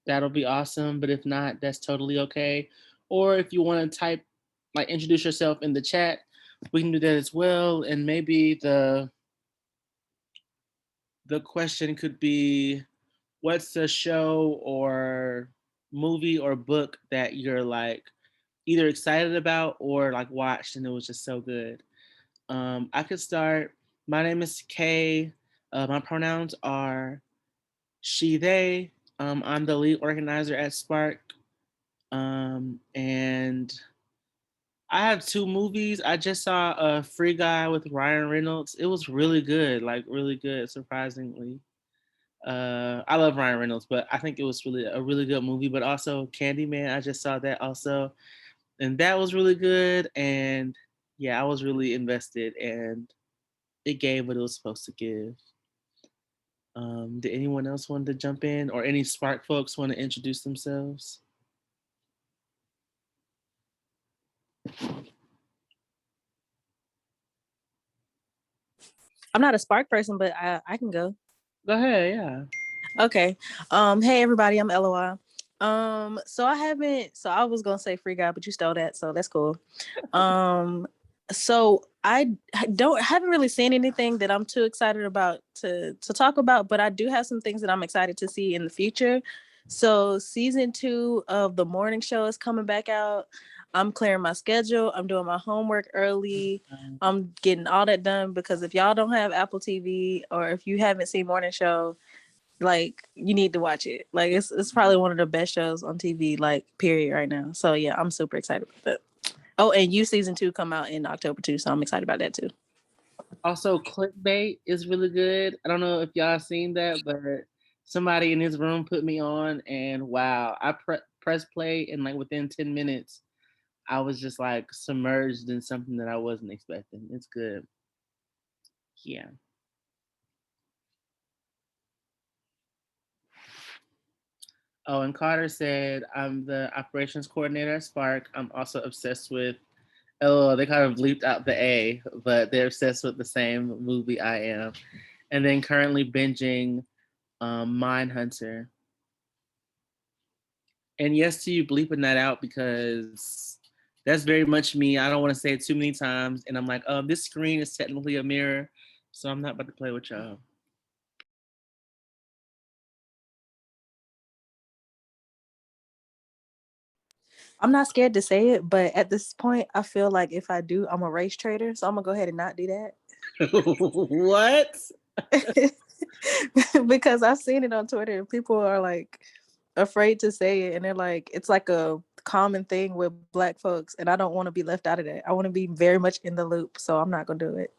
that'll be awesome. But if not, that's totally okay. Or if you want to type, like, introduce yourself in the chat, we can do that as well. And maybe the question could be, what's a show or movie or book that you're like either excited about or like watched and it was just so good. I could start. My name is Kay. My pronouns are she, they. I'm the lead organizer at Spark. And I have two movies. I just saw a Free Guy with Ryan Reynolds. It was really good, like really good, surprisingly. I love Ryan Reynolds, but I think it was really a really good movie. But also Candyman, I just saw that also, and that was really good. And yeah, I was really invested, and it gave what it was supposed to give. Did anyone else want to jump in, or any Spark folks want to introduce themselves? I'm not a Spark person, but I can go. Go ahead, yeah. Okay. Hey everybody, I'm LOI. So I was gonna say Free Guy, but you stole that, so that's cool. Um, so I haven't really seen anything that I'm too excited about to talk about, but I do have some things that I'm excited to see in the future. So season 2 of the morning show is coming back out. I'm clearing my schedule. I'm doing my homework early. I'm getting all that done because if y'all don't have Apple TV or if you haven't seen morning show, like you need to watch it. Like it's probably one of the best shows on TV, like period right now. So yeah, I'm super excited about that. Oh, and You season 2 come out in October too, so I'm excited about that too. Also, Clickbait is really good. I don't know if y'all seen that, but somebody in his room put me on, and wow, I pressed play, and like within 10 minutes, I was just like submerged in something that I wasn't expecting. It's good. Yeah. Oh, and Carter said, I'm the operations coordinator at Spark. I'm also obsessed with, oh, they kind of bleeped out the A, but they're obsessed with the same movie I am. And then currently binging Mindhunter. And yes to you bleeping that out because that's very much me. I don't want to say it too many times. And I'm like, this screen is technically a mirror. So I'm not about to play with y'all. I'm not scared to say it, but at this point, I feel like if I do, I'm a race trader. So I'm gonna go ahead and not do What? that. Because I've seen it on Twitter and people are like afraid to say it and they're like it's like a common thing with black folks and I don't want to be left out of that. I want to be very much in the loop, so I'm not gonna do it.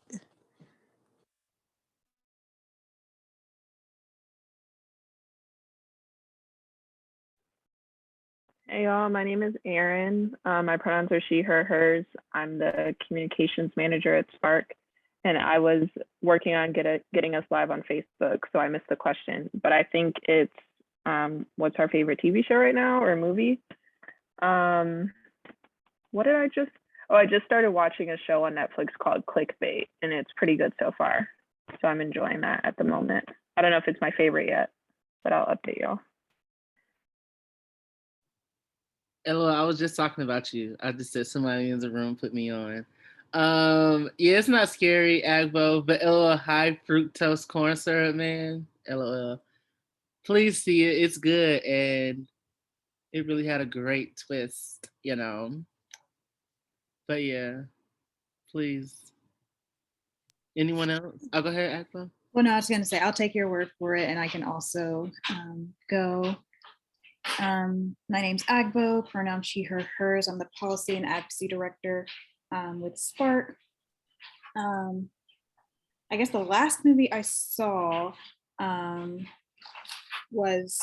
Hey y'all, my name is Erin. My pronouns are she, her, hers. I'm the communications manager at Spark, and I was working on getting us live on Facebook, so I missed the question. But I think it's what's our favorite TV show right now or movie? Um, what did I just? Oh, I just started watching a show on Netflix called Clickbait, and it's pretty good so far. So I'm enjoying that at the moment. I don't know if it's my favorite yet, but I'll update y'all. LOL, I was just talking about you. I just said somebody in the room put me on. Yeah, it's not scary, Agbo, but LOL, high fructose corn syrup, man. LOL. Please see it. It's good, and it really had a great twist, you know. But yeah, please. Anyone else? I'll go ahead, Agbo. Well, no, I was going to say, I'll take your word for it, and I can also go. My name's Agbo, pronoun she, her, hers. I'm the policy and advocacy director with Spark. I guess the last movie I saw was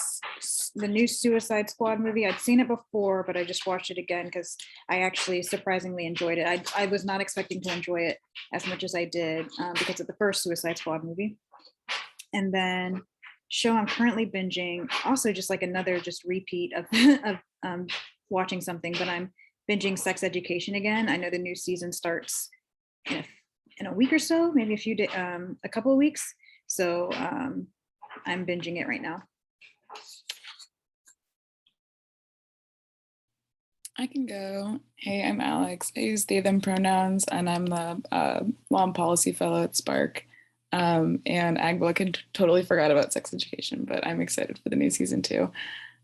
the new Suicide Squad movie. I'd seen it before, but I just watched it again because I actually surprisingly enjoyed it. I was not expecting to enjoy it as much as I did because of the first Suicide Squad movie. And then show I'm currently binging, also just like another just repeat of, of watching something, but I'm binging Sex Education again. I know the new season starts in a week or so, maybe a couple of weeks. So I'm binging it right now. I can go. Hey, I'm Alex. I use they, them pronouns, and I'm the law and policy fellow at Spark. And Agbook had totally forgot about sex education, but I'm excited for the new season too.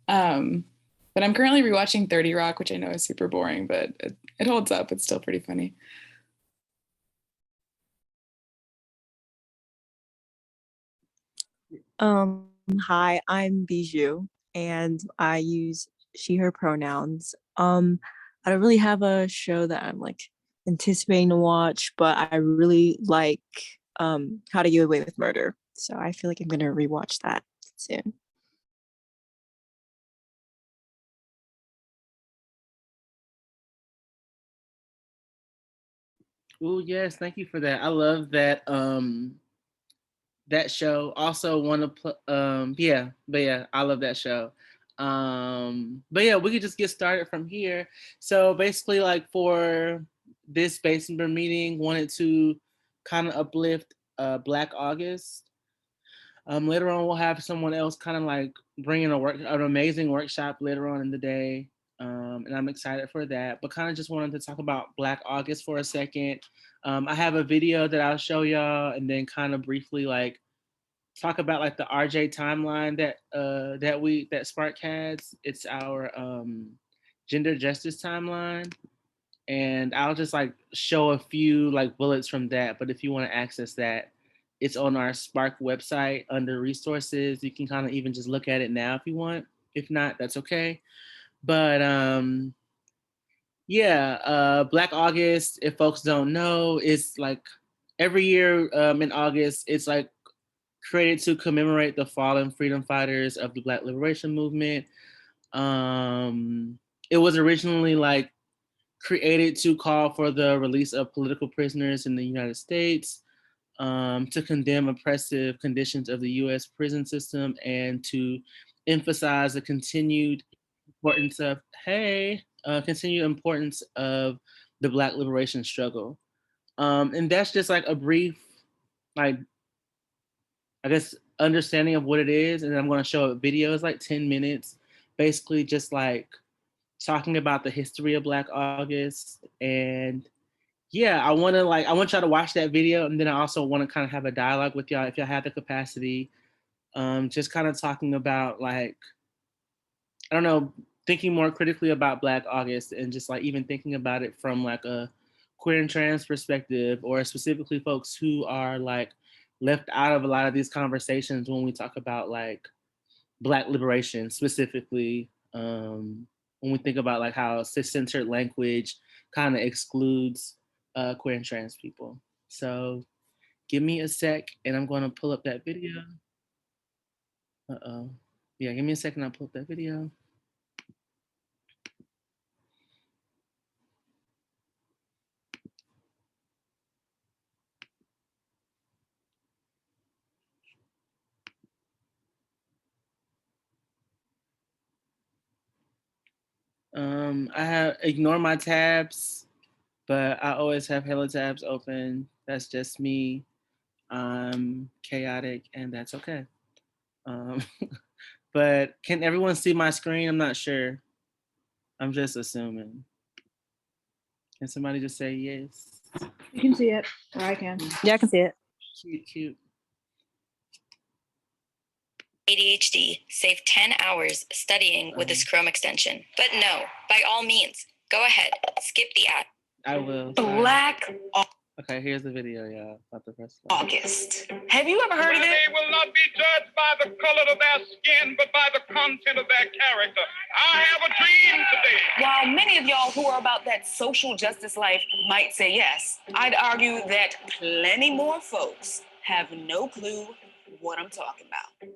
But I'm currently rewatching 30 Rock, which I know is super boring, but it holds up. It's still pretty funny. Hi, I'm Bijou, and I use she, her pronouns. I don't really have a show that I'm like anticipating to watch, but I really like How to Get Away with Murder. So I feel like I'm gonna rewatch that soon. Oh yes, thank you for that. I love that that show. Also want to yeah, but yeah, I love that show. But yeah, we could just get started from here. So basically like for this base member meeting, wanted to kind of uplift Black August. Later on, we'll have someone else kind of like bringing an amazing workshop later on in the day. And I'm excited for that. But kind of just wanted to talk about Black August for a second. I have a video that I'll show y'all, and then kind of briefly like talk about like the RJ timeline that Spark has. It's our gender justice timeline, and I'll just like show a few like bullets from that. But if you want to access that, it's on our Spark website under resources. You can kind of even just look at it now if you want. If not, that's okay. But yeah, Black August, if folks don't know, is like every year in August, it's like created to commemorate the fallen freedom fighters of the Black Liberation Movement. It was originally like created to call for the release of political prisoners in the United States, to condemn oppressive conditions of the US prison system, and to emphasize the continued importance of, continued importance of the Black liberation struggle. And that's just like a brief, like, I guess, understanding of what it is. And I'm going to show a video. It's like 10 minutes, basically just like talking about the history of Black August. And yeah, I want y'all to watch that video, and then I also want to kind of have a dialogue with y'all if y'all have the capacity. Just kind of talking about like, I don't know, thinking more critically about Black August, and just like even thinking about it from like a queer and trans perspective, or specifically folks who are like left out of a lot of these conversations when we talk about like Black liberation specifically. When we think about like how cis-centered language kind of excludes queer and trans people. So give me a sec, and I'm going to pull up that video. Uh-oh. Yeah, give me a second. I'll pull up that video. I have ignore my tabs, but I always have hella tabs open. That's just me. I'm chaotic, and that's okay. Um, but can everyone see my screen? I'm not sure. I'm just assuming. Can somebody just say yes? You can see it, or I can. Yeah, I can see it. Cute, cute. ADHD, save 10 hours studying with this Chrome extension. But no, by all means, go ahead, skip the ad. I will. Black Okay, here's the video, y'all. About the first August. Have you ever heard of it? They will not be judged by the color of their skin, but by the content of their character. I have a dream today. While many of y'all who are about that social justice life might say yes, I'd argue that plenty more folks have no clue what I'm talking about.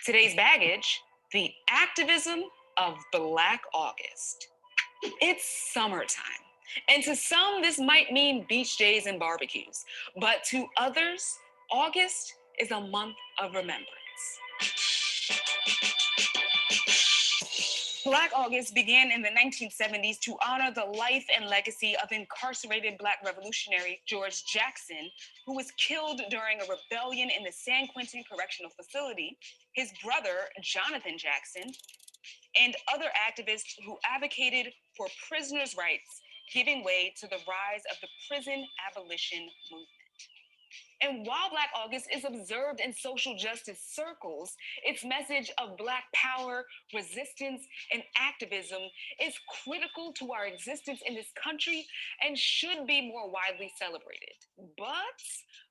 Today's baggage, the activism of Black August. It's summertime. And to some, this might mean beach days and barbecues. But to others, August is a month of remembrance. Black August began in the 1970s to honor the life and legacy of incarcerated Black revolutionary George Jackson, who was killed during a rebellion in the San Quentin Correctional Facility. His brother, Jonathan Jackson, and other activists who advocated for prisoners' rights, giving way to the rise of the prison abolition movement. And while Black August is observed in social justice circles, its message of Black power, resistance, and activism is critical to our existence in this country and should be more widely celebrated. But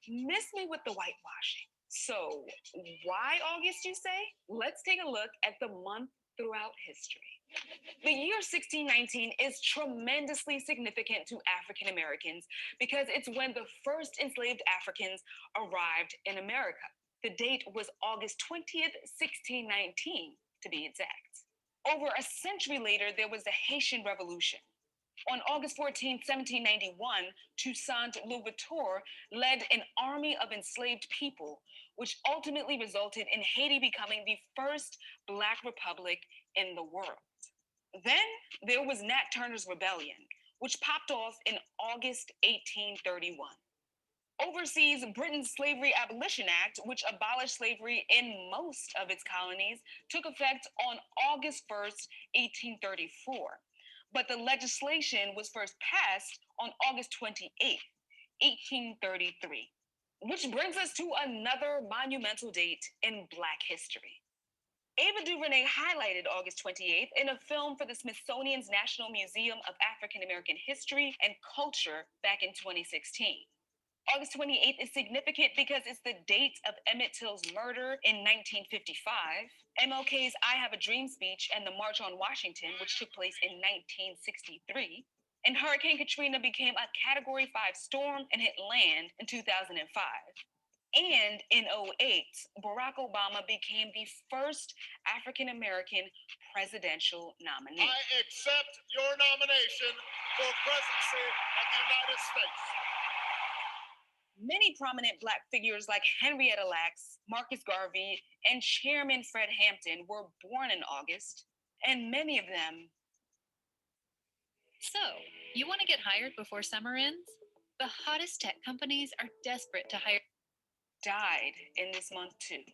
miss me with the whitewashing. So, why August, you say? Let's take a look at the month throughout history. The year 1619 is tremendously significant to African Americans because it's when the first enslaved Africans arrived in America. The date was August 20th, 1619, to be exact. Over a century later, there was the Haitian Revolution. On August 14, 1791, Toussaint Louverture led an army of enslaved people, which ultimately resulted in Haiti becoming the first Black republic in the world. Then there was Nat Turner's Rebellion, which popped off in August 1831. Overseas, Britain's Slavery Abolition Act, which abolished slavery in most of its colonies, took effect on August 1st, 1834. But the legislation was first passed on August 28th, 1833. Which brings us to another monumental date in Black history. Ava DuVernay highlighted August 28th in a film for the Smithsonian's National Museum of African American History and Culture back in 2016. August 28th is significant because it's the date of Emmett Till's murder in 1955, MLK's I Have a Dream speech, and the March on Washington, which took place in 1963. And Hurricane Katrina became a Category 5 storm and hit land in 2005. And in 2008, Barack Obama became the first African American presidential nominee. I accept your nomination for presidency of the United States. Many prominent Black figures like Henrietta Lacks, Marcus Garvey, and Chairman Fred Hampton were born in August, and many of them. So, you want to get hired before summer ends? The hottest tech companies are desperate to hire. Died in this month too.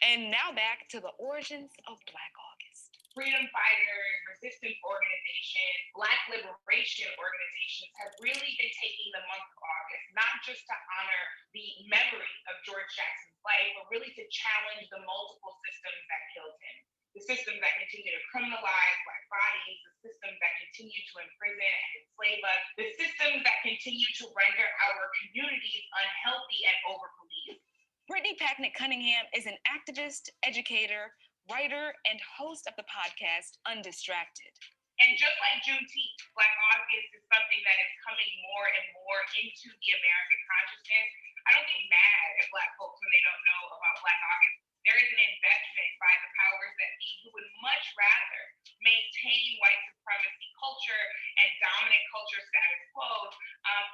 And now back to the origins of Black August. Freedom fighters, resistance organizations, Black liberation organizations have really been taking the month of August, not just to honor the memory of George Jackson's life, but really to challenge the multiple systems that killed him. The systems that continue to criminalize Black bodies, the systems that continue to imprison and enslave us, the systems that continue to render our communities unhealthy and overpoliced. Brittany Packnett Cunningham is an activist, educator, writer, and host of the podcast Undistracted. And just like Juneteenth, Black August is something that is coming more and more into the American consciousness. I don't get mad at Black folks when they don't know about Black August. There is an investment by the powers that be who would much rather maintain white supremacy culture and dominant culture status quo.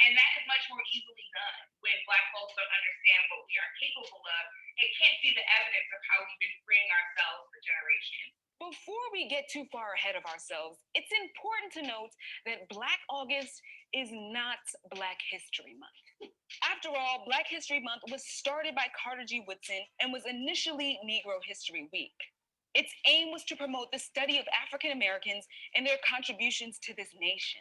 And that is much more easily done when Black folks don't understand what we are capable of and can't see the evidence of how we've been freeing ourselves for generations. Before we get too far ahead of ourselves, it's important to note that Black August is not Black History Month. After all, Black History Month was started by Carter G. Woodson and was initially Negro History Week. Its aim was to promote the study of African Americans and their contributions to this nation.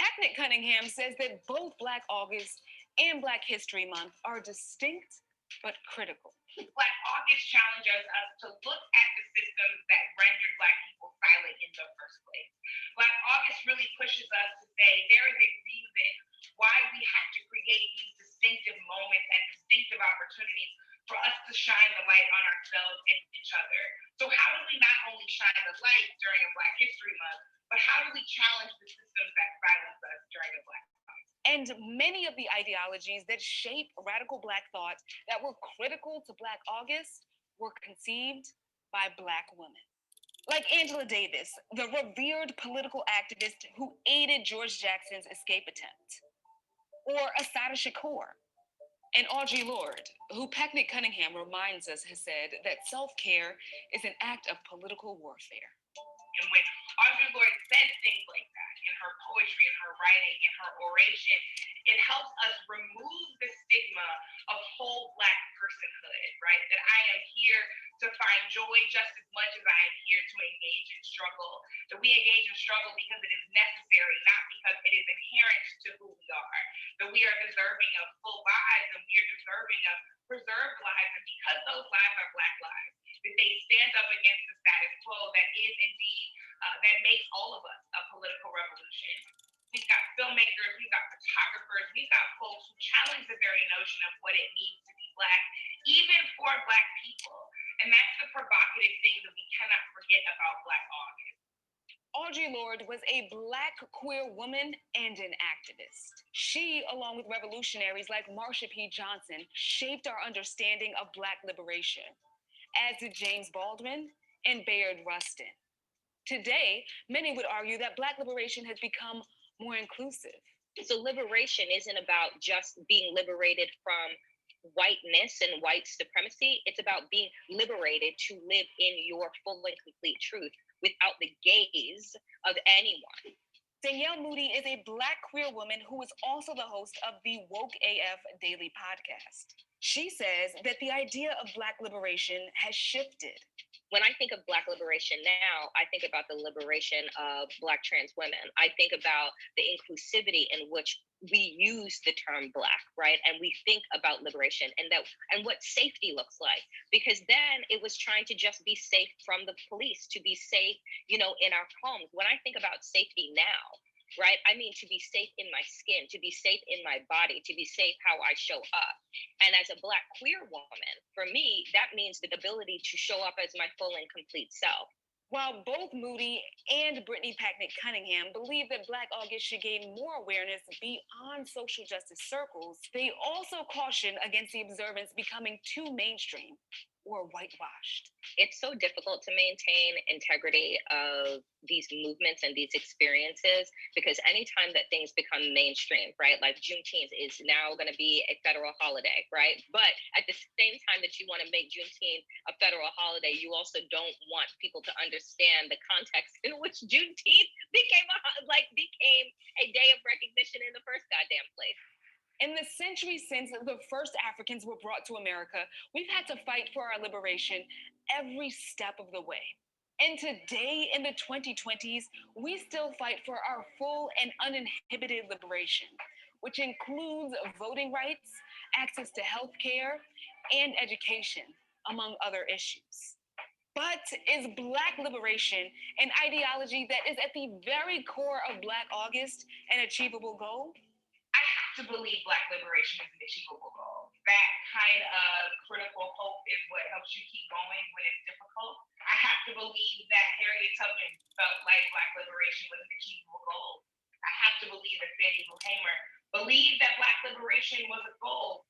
Packnett Cunningham says that both Black August and Black History Month are distinct but critical. Black August challenges us to look at the systems that rendered Black people silent in the first place. Black August really pushes us to say there is a reason why we have to create these distinctive moments and distinctive opportunities for us to shine the light on ourselves and each other. So how do we not only shine the light during a Black History Month, but how do we challenge the systems that silence us during a Black and many of the ideologies that shape radical Black thought that were critical to Black August were conceived by Black women. Like Angela Davis, the revered political activist who aided George Jackson's escape attempt. Or Assata Shakur, and Audre Lorde, who Packnett Cunningham reminds us has said that self-care is an act of political warfare. And when Audre Lorde says things like that in her poetry, in her writing, in her oration. It helps us remove the stigma of whole Black personhood, right? That I am here to find joy just as much as I am here to engage in struggle. That we engage in struggle because it is necessary, not because it is inherent to who we are. That we are deserving of full lives and we are deserving of preserved lives. And because those lives are Black lives, that they stand up against the status quo that is indeed, that makes all of us a political revolution. We've got filmmakers, we've got photographers, we've got folks who challenge the very notion of what it means to be Black, even for Black people. And that's the provocative thing that we cannot forget about Black August. Audre Lorde was a Black queer woman and an activist. She, along with revolutionaries like Marsha P. Johnson, shaped our understanding of Black liberation, as did James Baldwin and Bayard Rustin. Today, many would argue that Black liberation has become more inclusive. So liberation isn't about just being liberated from whiteness and white supremacy. It's about being liberated to live in your full and complete truth without the gaze of anyone. Danielle Moody is a Black queer woman who is also the host of the Woke AF Daily podcast. She says that the idea of Black liberation has shifted. When I think of Black liberation now, I think about the liberation of Black trans women. I think about the inclusivity in which we use the term Black, right? And we think about liberation and what safety looks like. Because then it was trying to just be safe from the police, to be safe, in our homes. When I think about safety now, right? I mean, to be safe in my skin, to be safe in my body, to be safe how I show up. And as a Black queer woman, for me, that means the ability to show up as my full and complete self. While both Moody and Brittany Packnett Cunningham believe that Black August should gain more awareness beyond social justice circles, they also caution against the observance becoming too mainstream or whitewashed. It's so difficult to maintain integrity of these movements and these experiences, because anytime that things become mainstream, right, like Juneteenth is now going to be a federal holiday, right? But at the same time that you want to make Juneteenth a federal holiday, you also don't want people to understand the context in which Juneteenth became a day of recognition in the first goddamn place. In the century since the first Africans were brought to America, we've had to fight for our liberation every step of the way. And today, in the 2020s, we still fight for our full and uninhibited liberation, which includes voting rights, access to health care, and education, among other issues. But is Black liberation an ideology that is at the very core of Black August an achievable goal? I have to believe Black liberation is an achievable goal. That kind of critical hope is what helps you keep going when it's difficult. I have to believe that Harriet Tubman felt like Black liberation was an achievable goal. I have to believe that Fannie Lou Hamer believed that Black liberation was a goal.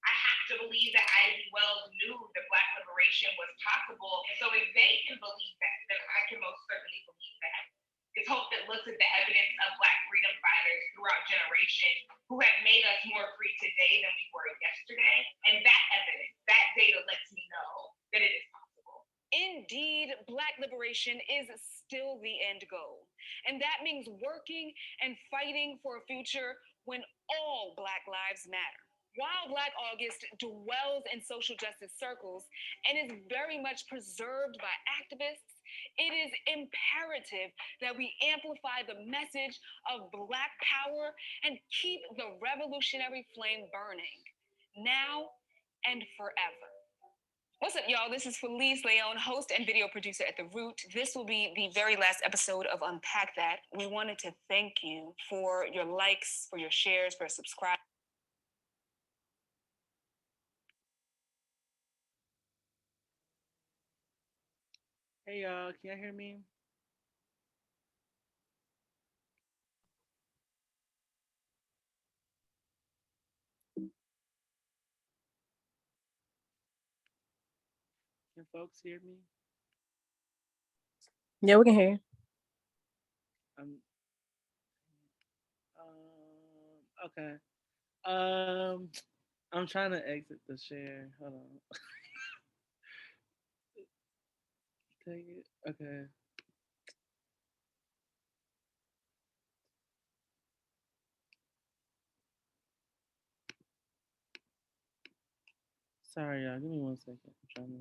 I have to believe that Ivy Wells knew that Black liberation was possible. And so if they can believe that, then I can most certainly believe that. It's hope that looks at the evidence of Black freedom fighters throughout generations who have made us more free today than we were yesterday. And that evidence, that data lets me know that it is possible. Indeed, Black liberation is still the end goal. And that means working and fighting for a future when all Black lives matter. While Black August dwells in social justice circles and is very much preserved by activists, it is imperative that we amplify the message of Black power and keep the revolutionary flame burning, now and forever. What's up, y'all? This is Felice Leon, host and video producer at The Root. This will be the very last episode of Unpack That. We wanted to thank you for your likes, for your shares, for subscribing. Hey y'all, can y'all hear me? Can folks hear me? Yeah, we can hear you. Okay. I'm trying to exit the share. Hold on. Take it. Okay. Sorry, y'all. Give me 1 second. I'm trying to.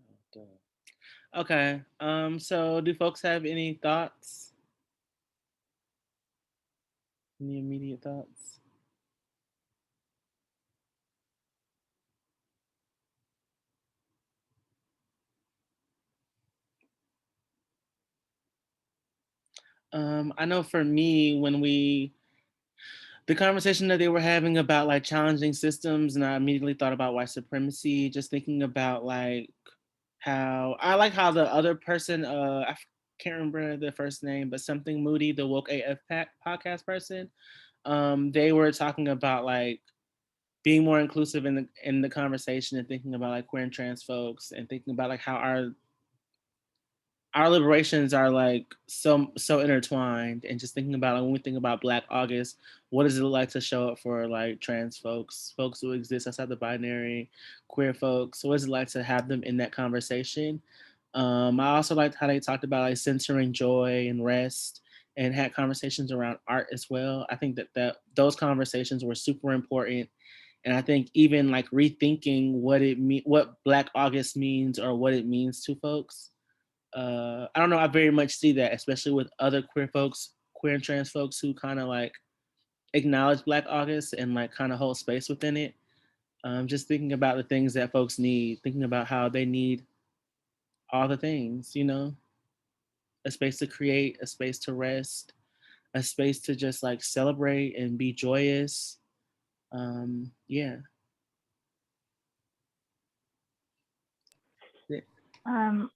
Oh, duh. Okay. So do folks have any thoughts? Any immediate thoughts? I know for me, when the conversation that they were having about like challenging systems, and I immediately thought about white supremacy, just thinking about like how I like how the other person, can't remember the first name, but something Moody, the Woke AF podcast person, they were talking about like being more inclusive in the conversation and thinking about like queer and trans folks and thinking about like how our liberations are like so intertwined, and just thinking about like, when we think about Black August, what does it look like to show up for like trans folks who exist outside the binary, queer folks, what is it like to have them in that conversation? I also liked how they talked about like centering joy and rest, and had conversations around art as well. I think that those conversations were super important, and I think even like rethinking what Black August means, or what it means to folks. I don't know. I very much see that, especially with other queer folks, queer and trans folks who kind of like acknowledge Black August and like kind of hold space within it. Just thinking about the things that folks need, thinking about how they need all the things, a space to create, a space to rest, a space to just like celebrate and be joyous. Yeah. Um,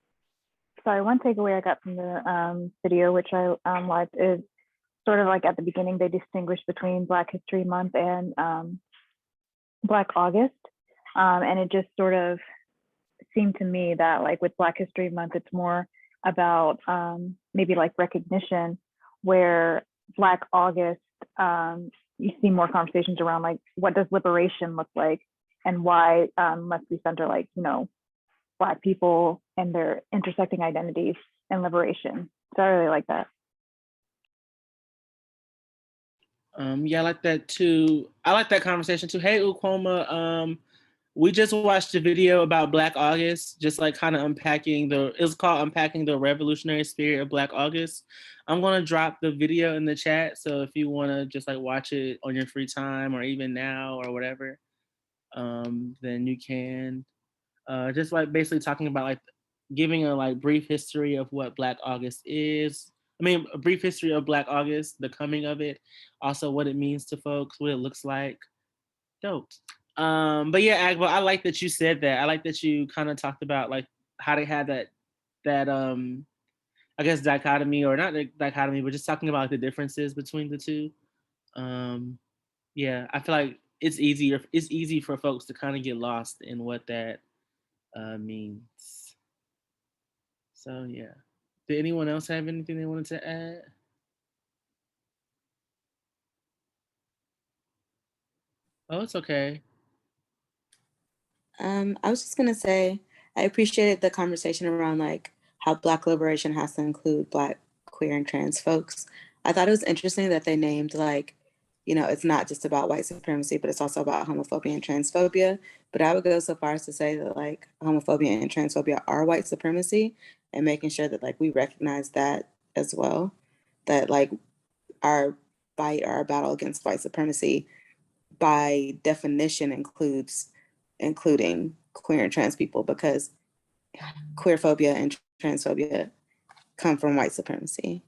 Sorry, one takeaway I got from the video, which I liked, is sort of like at the beginning they distinguish between Black History Month and Black August, and it just sort of seemed to me that like with Black History Month, it's more about maybe like recognition, where Black August, you see more conversations around like what does liberation look like, and why must we center like Black people and their intersecting identities and liberation. So I really like that. Yeah, I like that too. I like that conversation too. Hey, Ukoma. We just watched a video about Black August, just like kind of it's called Unpacking the Revolutionary Spirit of Black August. I'm gonna drop the video in the chat, so if you wanna just like watch it on your free time or even now or whatever, then you can. Just like basically talking about like giving a like brief history of what Black August is. I mean, a brief history of Black August, the coming of it, also what it means to folks, what it looks like. Dope. But yeah, Agba, I like that you said that. I like that you kind of talked about like how they had that I guess dichotomy, or not dichotomy, but just talking about the differences between the two. Um, yeah, I feel like it's easy for folks to kind of get lost in what that means. So yeah. Did anyone else have anything they wanted to add? Oh, it's okay. I was just gonna say I appreciated the conversation around like how Black liberation has to include Black queer and trans folks. I thought it was interesting that they named like, it's not just about white supremacy, but it's also about homophobia and transphobia. But I would go so far as to say that like homophobia and transphobia are white supremacy, and making sure that like we recognize that as well. That like our fight or our battle against white supremacy by definition including queer and trans people, because queerphobia and transphobia come from white supremacy.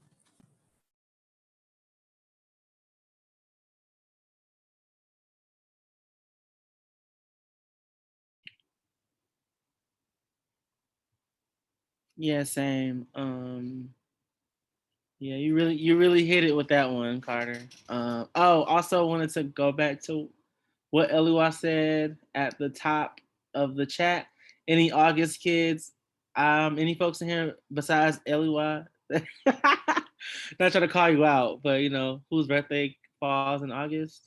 Yeah, same. Yeah, you really hit it with that one, Carter. Also wanted to go back to what Eliwa said at the top of the chat. Any August kids? Any folks in here besides Eliwa? Not trying to call you out, but whose birthday falls in August?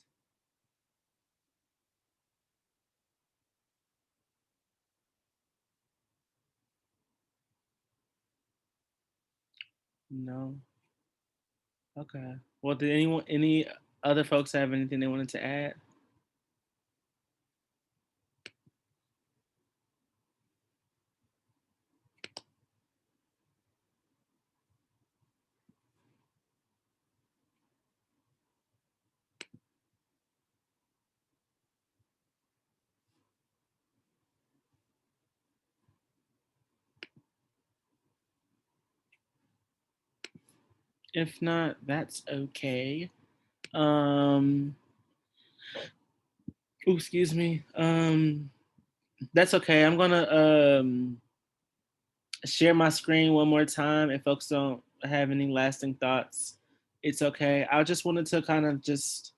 No. Okay. Well, did any other folks have anything they wanted to add? If not, that's okay. Um, excuse me. That's okay. I'm gonna share my screen one more time. If folks don't have any lasting thoughts, it's okay. I just wanted to kind of just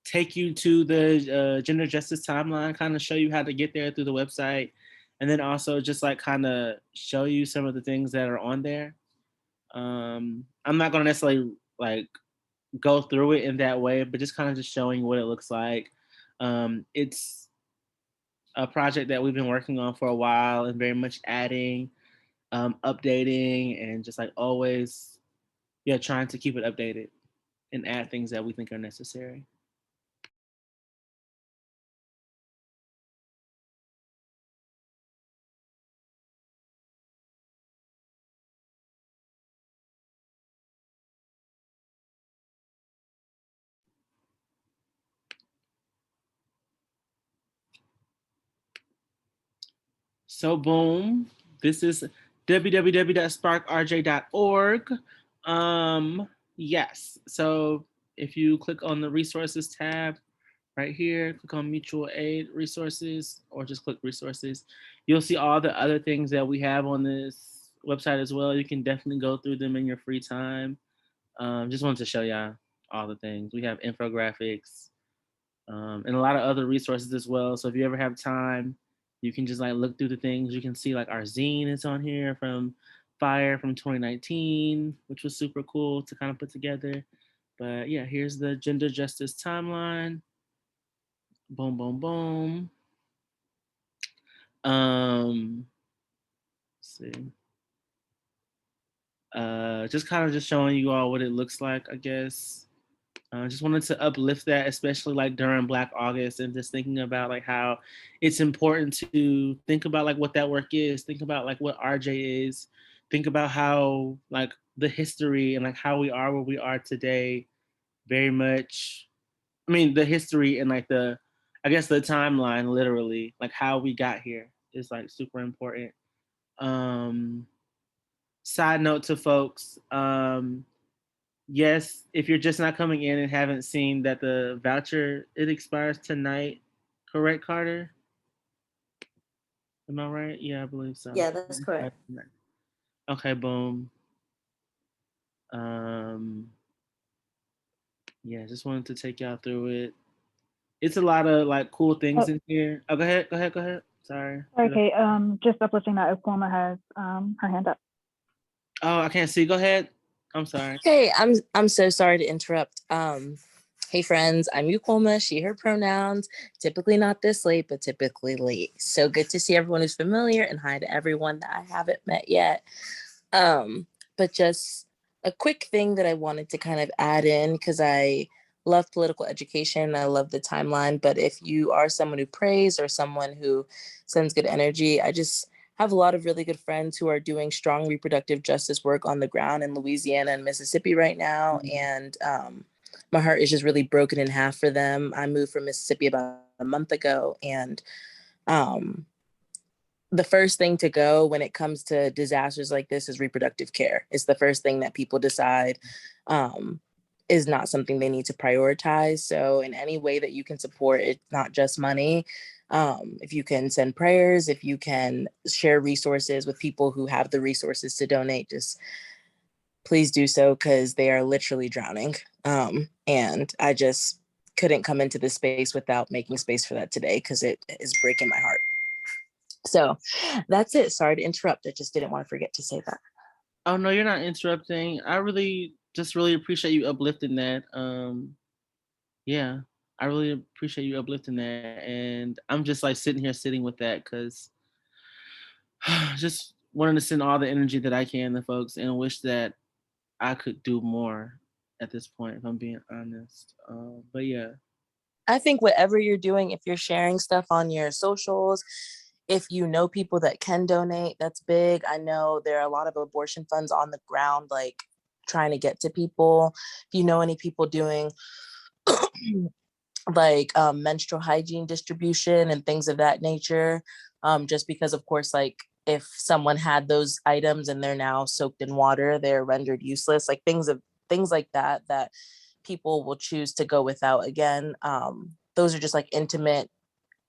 take you to the gender justice timeline, kind of show you how to get there through the website, and then also just like kind of show you some of the things that are on there. I'm not gonna necessarily like go through it in that way, but just kind of just showing what it looks like. It's a project that we've been working on for a while and very much adding, updating, and just like always, yeah, trying to keep it updated and add things that we think are necessary. So boom, this is www.sparkrj.org. Yes, so if you click on the resources tab right here, click on mutual aid resources or just click resources, you'll see all the other things that we have on this website as well. You can definitely go through them in your free time. Just wanted to show y'all all the things. We have infographics, and a lot of other resources as well. So if you ever have time, you can just like look through the things. You can see like our zine is on here from Fire from 2019, which was super cool to kind of put together. But yeah, here's the gender justice timeline. Boom, boom, boom. Let's see. Just kind of just showing you all what it looks like, I guess. Just wanted to uplift that, especially like during Black August, and just thinking about like how it's important to think about like what that work is. Think about like what RJ is. Think about how like the history and like how we are where we are today. Very much. I mean, the history and like I guess the timeline, literally, like how we got here is like super important. Um, Side note to folks. Yes, if you're just not coming in and haven't seen that the voucher, it expires tonight, correct, Carter? Am I right? Yeah, I believe so. Yeah, that's correct. Okay, boom. Um, yeah, just wanted to take y'all through it. It's a lot of like cool things in here. Oh, go ahead, go ahead, go ahead. Sorry. Okay, just uplifting that Ukwama has her hand up. Oh, I can't see. Go ahead. I'm sorry. Hey, I'm so sorry to interrupt. Hey friends, I'm Ukwoma, she, her pronouns. Typically not this late, but typically late. So good to see everyone who's familiar, and hi to everyone that I haven't met yet. But just a quick thing that I wanted to kind of add in, because I love political education, I love the timeline, but if you are someone who prays or someone who sends good energy, I just have a lot of really good friends who are doing strong reproductive justice work on the ground in Louisiana and Mississippi right now. And my heart is just really broken in half for them. I moved from Mississippi about a month ago, and the first thing to go when it comes to disasters like this is reproductive care. It's the first thing that people decide is not something they need to prioritize. So in any way that you can support, it's not just money. If you can send prayers, if you can share resources with people who have the resources to donate, just please do so, because they are literally drowning. And I just couldn't come into this space without making space for that today, because it is breaking my heart. So that's it. Sorry to interrupt. I just didn't want to forget to say that. Oh no, you're not interrupting. I really appreciate you uplifting that. Yeah, I really appreciate you uplifting that, and I'm just like sitting with that because just wanting to send all the energy that I can to folks and wish that I could do more at this point, if I'm being honest. But yeah. I think whatever you're doing, if you're sharing stuff on your socials, if you know people that can donate, that's big. I know there are a lot of abortion funds on the ground, like trying to get to people. If you know any people doing like menstrual hygiene distribution and things of that nature, just because of course, like if someone had those items and they're now soaked in water, they're rendered useless, like things like that that people will choose to go without. Again, those are just like intimate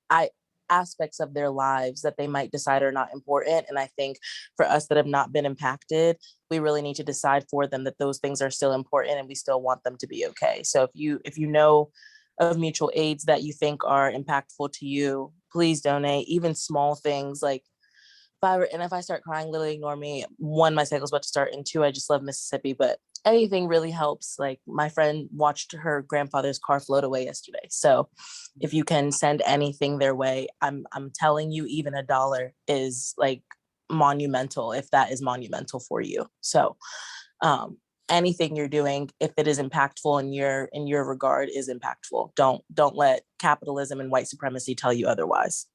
I aspects of their lives that they might decide are not important. And I think for us that have not been impacted, we really need to decide for them that those things are still important and we still want them to be okay. So if you know of mutual aids that you think are impactful to you, please donate. Even small things like if I start crying, literally ignore me. One, my cycle's about to start, and two, I just love Mississippi. But anything really helps. Like my friend watched her grandfather's car float away yesterday. So if you can send anything their way, I'm telling you, even $1 is like monumental if that is monumental for you. So anything you're doing, if it is impactful in your regard, is impactful. Don't let capitalism and white supremacy tell you otherwise.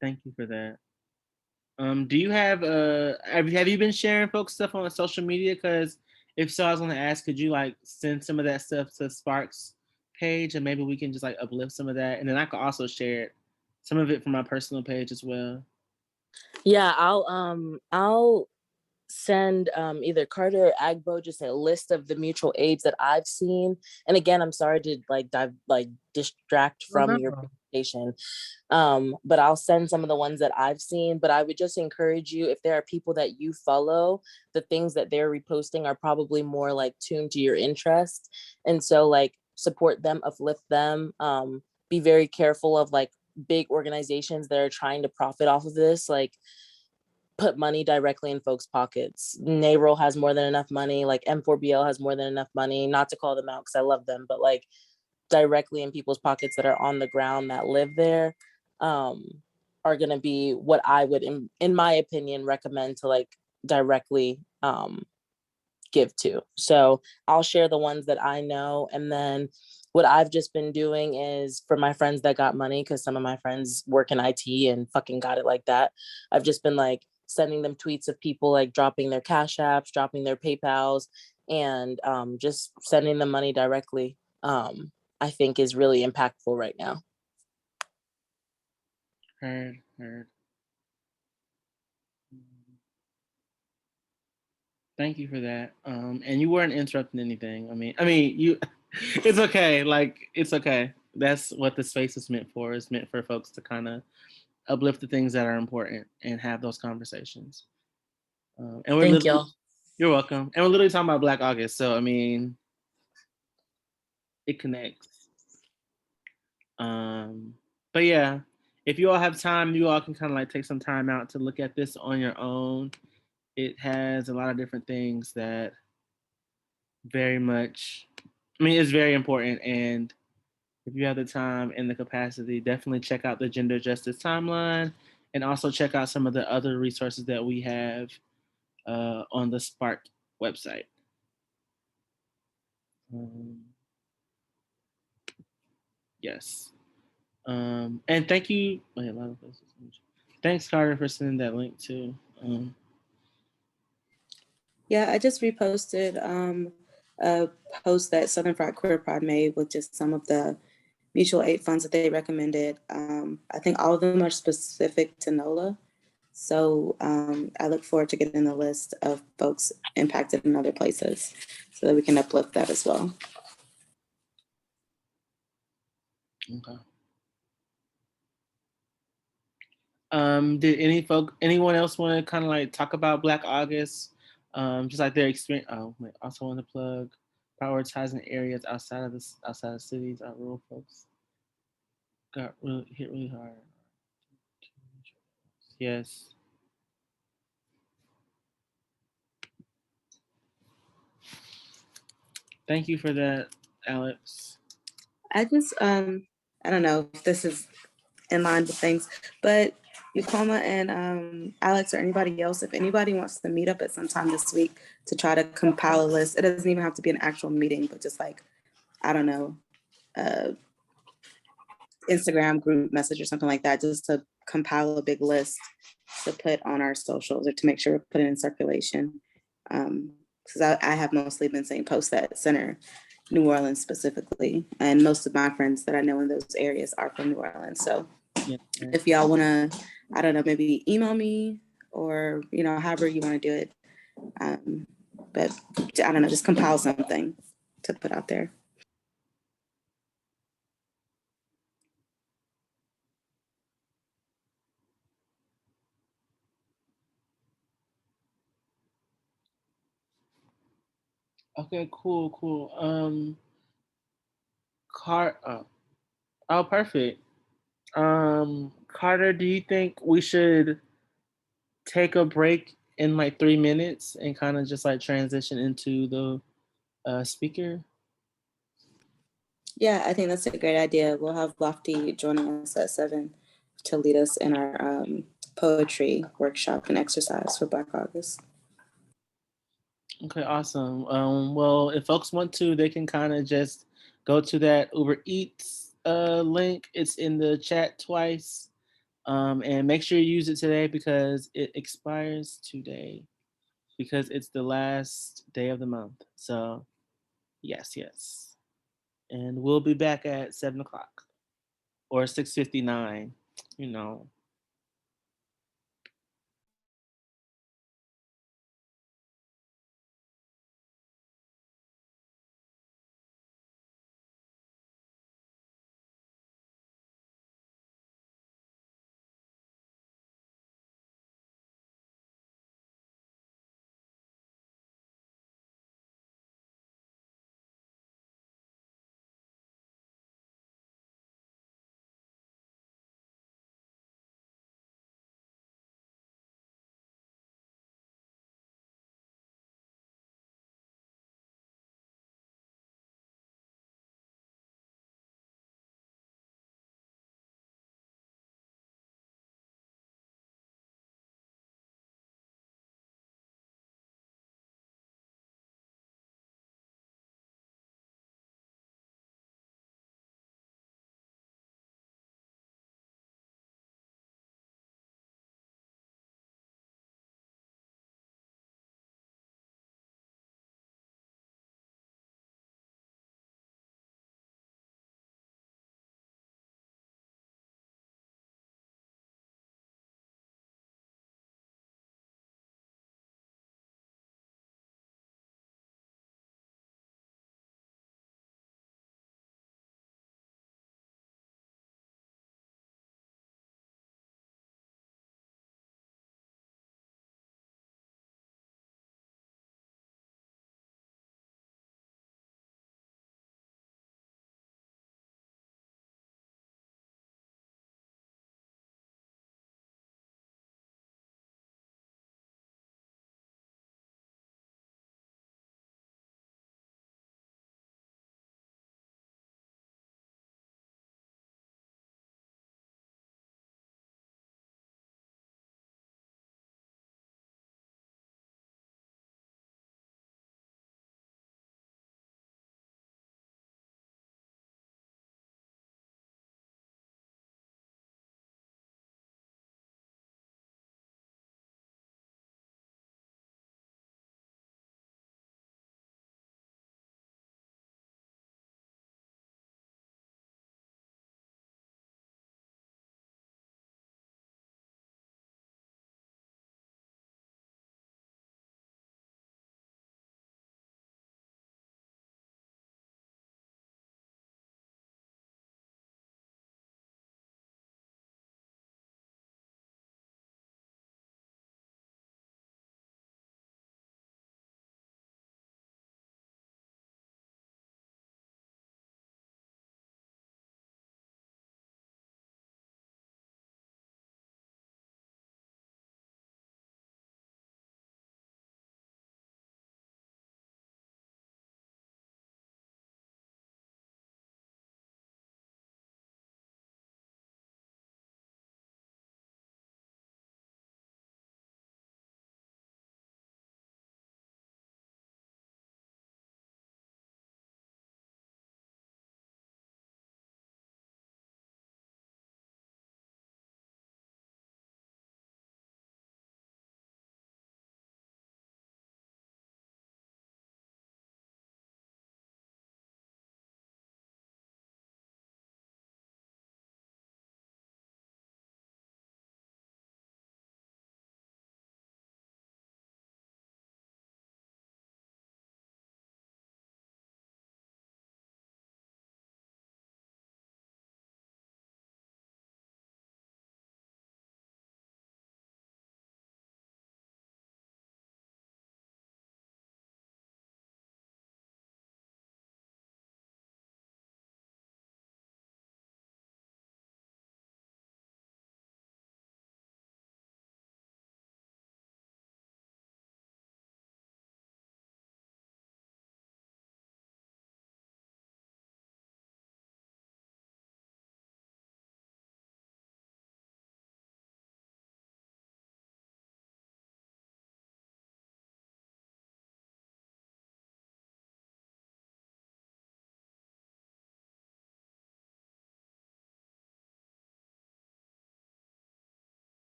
Thank you for that. Do you have you been sharing folks stuff on social media? Because if so, I was gonna ask, could you like send some of that stuff to Spark's page, and maybe we can just like uplift some of that, and then I could also share some of it from my personal page as well. Yeah, I'll send either Carter or Agbo just a list of the mutual aids that I've seen. And again, I'm sorry to distract from your presentation. But I'll send some of the ones that I've seen. But I would just encourage you, if there are people that you follow, the things that they're reposting are probably more like tuned to your interest. And so like support them, uplift them, be very careful of like big organizations that are trying to profit off of this. Like put money directly in folks' pockets. NARAL has more than enough money. Like M4BL has more than enough money. Not to call them out because I love them, but like directly in people's pockets that are on the ground that live there are going to be what I would, in my opinion, recommend to like directly give to. So I'll share the ones that I know. And then what I've just been doing is for my friends that got money, because some of my friends work in IT and fucking got it like that. I've just been like sending them tweets of people like dropping their Cash Apps, dropping their PayPals, and just sending them money directly. I think is really impactful right now. Heard. Thank you for that. And you weren't interrupting anything. I mean, you. It's okay. Like it's okay. That's what the space is meant for. It's meant for folks to kind of uplift the things that are important and have those conversations. And we're Thank y'all. You're welcome. And we're literally talking about Black August, so I mean, it connects. But yeah, if you all have time, you all can kind of like take some time out to look at this on your own. It has a lot of different things that very much, I mean, it's very important. And if you have the time and the capacity, definitely check out the Gender Justice Timeline and also check out some of the other resources that we have on the Spark website. Yes. And thank you. Wait, a lot of places. Thanks, Carter, for sending that link too. Yeah, I just reposted a post that Southern Fried Queer Pride made with just some of the mutual aid funds that they recommended. I think all of them are specific to NOLA. So I look forward to getting the list of folks impacted in other places so that we can uplift that as well. Okay. Did anyone else want to kind of like talk about Black August? Just like their experience. Oh, wait, also want to plug prioritizing areas outside of cities. Our rural folks got hit really hard. Yes. Thank you for that, Alex. I just, I don't know if this is in line with things, but Yukoma and Alex or anybody else, if anybody wants to meet up at some time this week to try to compile a list, it doesn't even have to be an actual meeting, but just like, I don't know, Instagram group message or something like that, just to compile a big list to put on our socials or to make sure we put it in circulation. Because I have mostly been saying post that center, New Orleans specifically, and most of my friends that I know in those areas are from New Orleans. So if y'all want to, I don't know, maybe email me or, you know, however you want to do it. But I don't know, just compile something to put out there. Okay, cool. Oh, perfect. Carter, do you think we should take a break in like 3 minutes and kind of just like transition into the speaker? Yeah, I think that's a great idea. We'll have Lofty joining us at 7 to lead us in our poetry workshop and exercise for Black August. Okay, awesome. Well, if folks want to, they can kind of just go to that Uber Eats link. It's in the chat twice. And make sure you use it today because it expires today because it's the last day of the month. So yes. And we'll be back at 7 o'clock or 6:59, you know.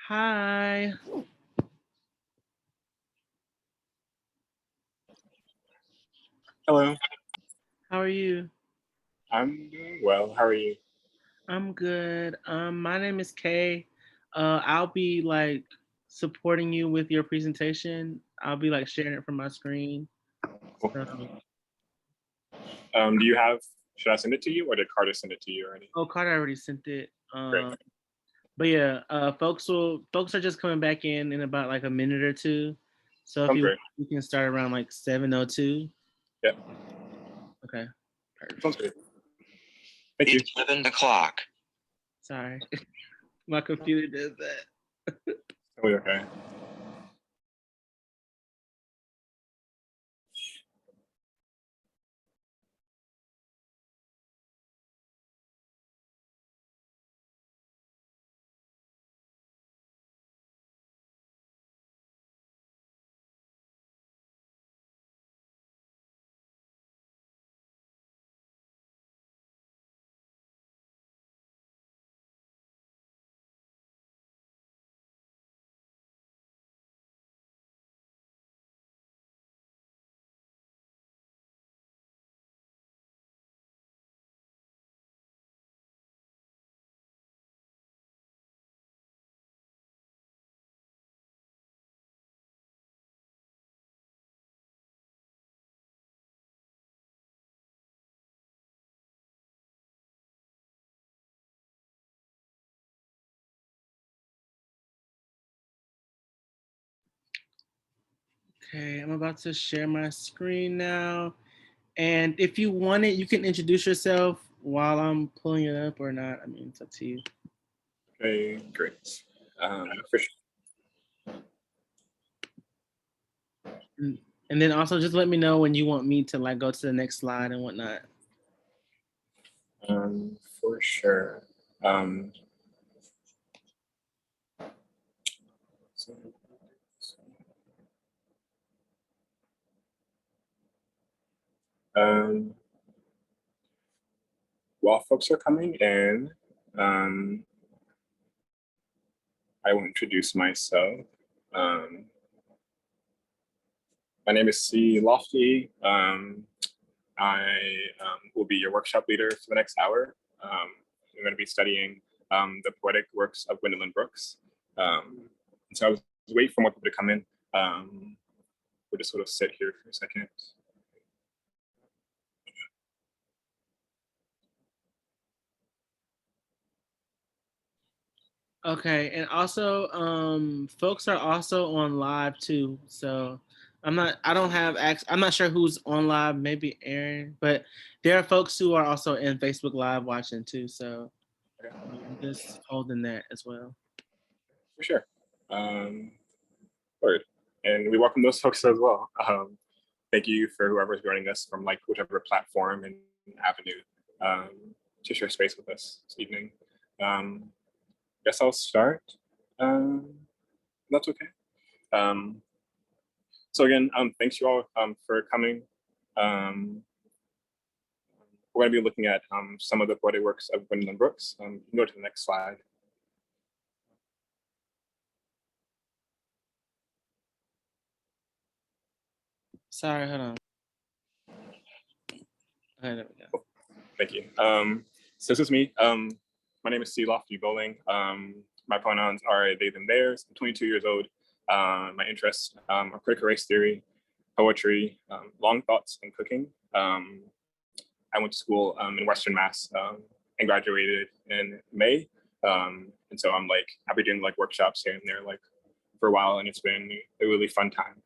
Hi. Hello. How are you? I'm doing well. How are you? I'm good. My name is Kay. I'll be like supporting you with your presentation. I'll be like sharing it from my screen. So, Do you have, should I send it to you or did Carter send it to you already? oh, Carter already sent it. Great. But yeah, folks are just coming back in about like a minute or two. So if Sounds great. you can start around like 7:02. Yeah. Okay. Perfect. Sounds great. Thank you. 11 o'clock. Sorry. My computer does that. Totally okay. Okay, I'm about to share my screen now. And if you want it, you can introduce yourself while I'm pulling it up or not. I mean, it's up to you. Okay, great. For sure. And then also just let me know when you want me to like go to the next slide and whatnot. For sure. While folks are coming in, I will introduce myself. My name is C. Lofty. I will be your workshop leader for the next hour. I'm going to be studying the poetic works of Gwendolyn Brooks. So I was waiting for more people to come in. We'll just sort of sit here for a second. Okay, and also folks are also on live too. So I'm not sure who's on live, maybe Aaron, but there are folks who are also in Facebook Live watching too. So just holding that as well. For sure. Word. And we welcome those folks as well. Thank you for whoever's joining us from like whichever platform and avenue to share space with us this evening. Guess I'll start. That's okay. So again, thanks you all for coming. We're going to be looking at some of the poetic works of Gwendolyn Brooks. You can go to the next slide. Sorry, hold on. Okay, there we go. Thank you. So this is me. My name is C. Lofty Bowling. My pronouns are they, them, theirs. I'm 22 years old. My interests are critical race theory, poetry, long thoughts, and cooking. I went to school in Western Mass and graduated in May. And so I've been doing like workshops here and there like for a while, and it's been a really fun time.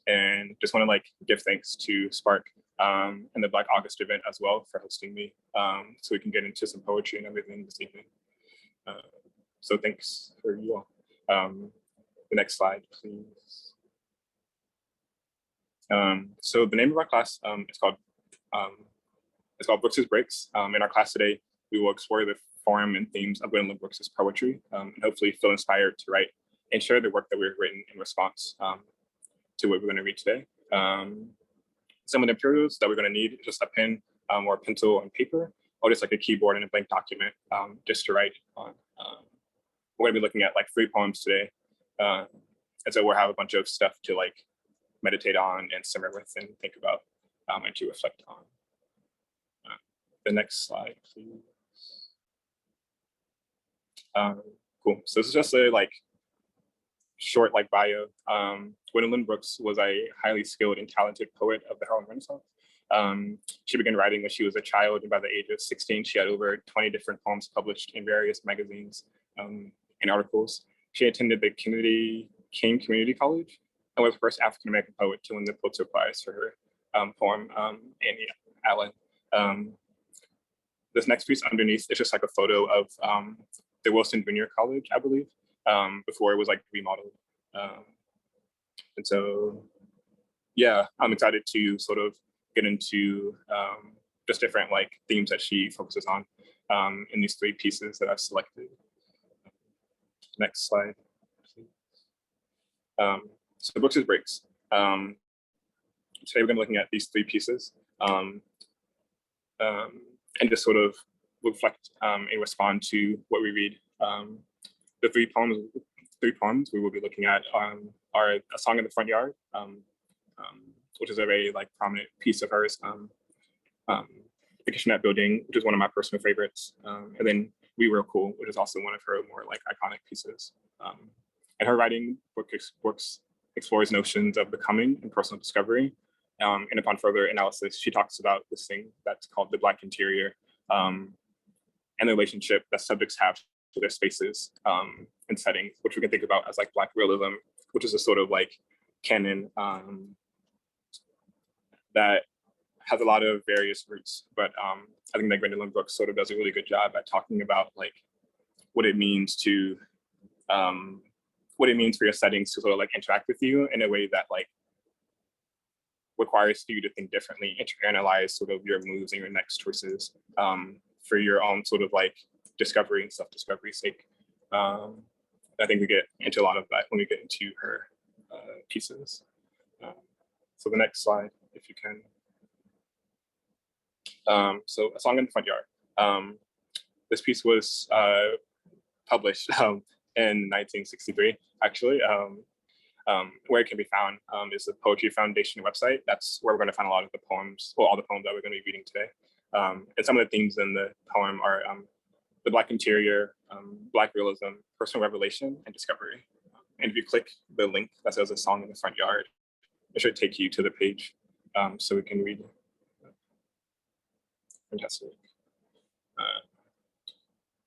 And just want to like give thanks to Spark and the Black August event as well for hosting me, so we can get into some poetry and everything this evening. So thanks for you all. The next slide, please. So the name of our class is called Books as Breaks. In our class today, we will explore the form and themes of Gwendolyn Brooks' poetry, and hopefully feel inspired to write and share the work that we've written in response to what we're going to read today. Some of the materials that we're going to need is just a pen or a pencil and paper, or just like a keyboard and a blank document just to write on we're gonna be looking at like 3 poems today. And so we'll have a bunch of stuff to like meditate on and simmer with and think about and to reflect on. The next slide, please. Cool. So this is just a like short like bio. Gwendolyn Brooks was a highly skilled and talented poet of the Harlem Renaissance. She began writing when she was a child, and by the age of 16, she had over 20 different poems published in various magazines and articles. She attended the King Community College and was the first African-American poet to win the Pulitzer Prize for her poem, Annie Allen. This next piece underneath is just like a photo of the Wilson Junior College, I believe, before it was like remodeled. And so, yeah, I'm excited to sort of get into just different like themes that she focuses on in these 3 pieces that I've selected. Next slide, please. So books is breaks. Today we're gonna be looking at these 3 pieces and just sort of reflect and respond to what we read. The 3 poems we will be looking at are A Song in the Front Yard, which is a very like prominent piece of hers. The Kitchenette Building, which is one of my personal favorites, and then We Were Cool, which is also one of her more like iconic pieces. And her writing works explores notions of becoming and personal discovery. And upon further analysis, she talks about this thing that's called the Black interior and the relationship that subjects have to their spaces and settings, which we can think about as like Black realism, which is a sort of like canon that has a lot of various roots. But I think that Gwendolyn Brooks sort of does a really good job at talking about like what it means to, what it means for your settings to sort of like interact with you in a way that like requires you to think differently and to analyze sort of your moves and your next choices for your own sort of like discovery and self-discovery's sake. I think we get into a lot of that when we get into her pieces. So the next slide, if you can. So A Song in the Front Yard. This piece was published in 1963, actually. Where it can be found is the Poetry Foundation website. That's where we're going to find a lot of the poems, well, all the poems that we're going to be reading today. And some of the themes in the poem are the Black interior, Black realism, personal revelation, and discovery. And if you click the link that says A Song in the Front Yard, it should take you to the page so we can read. Fantastic.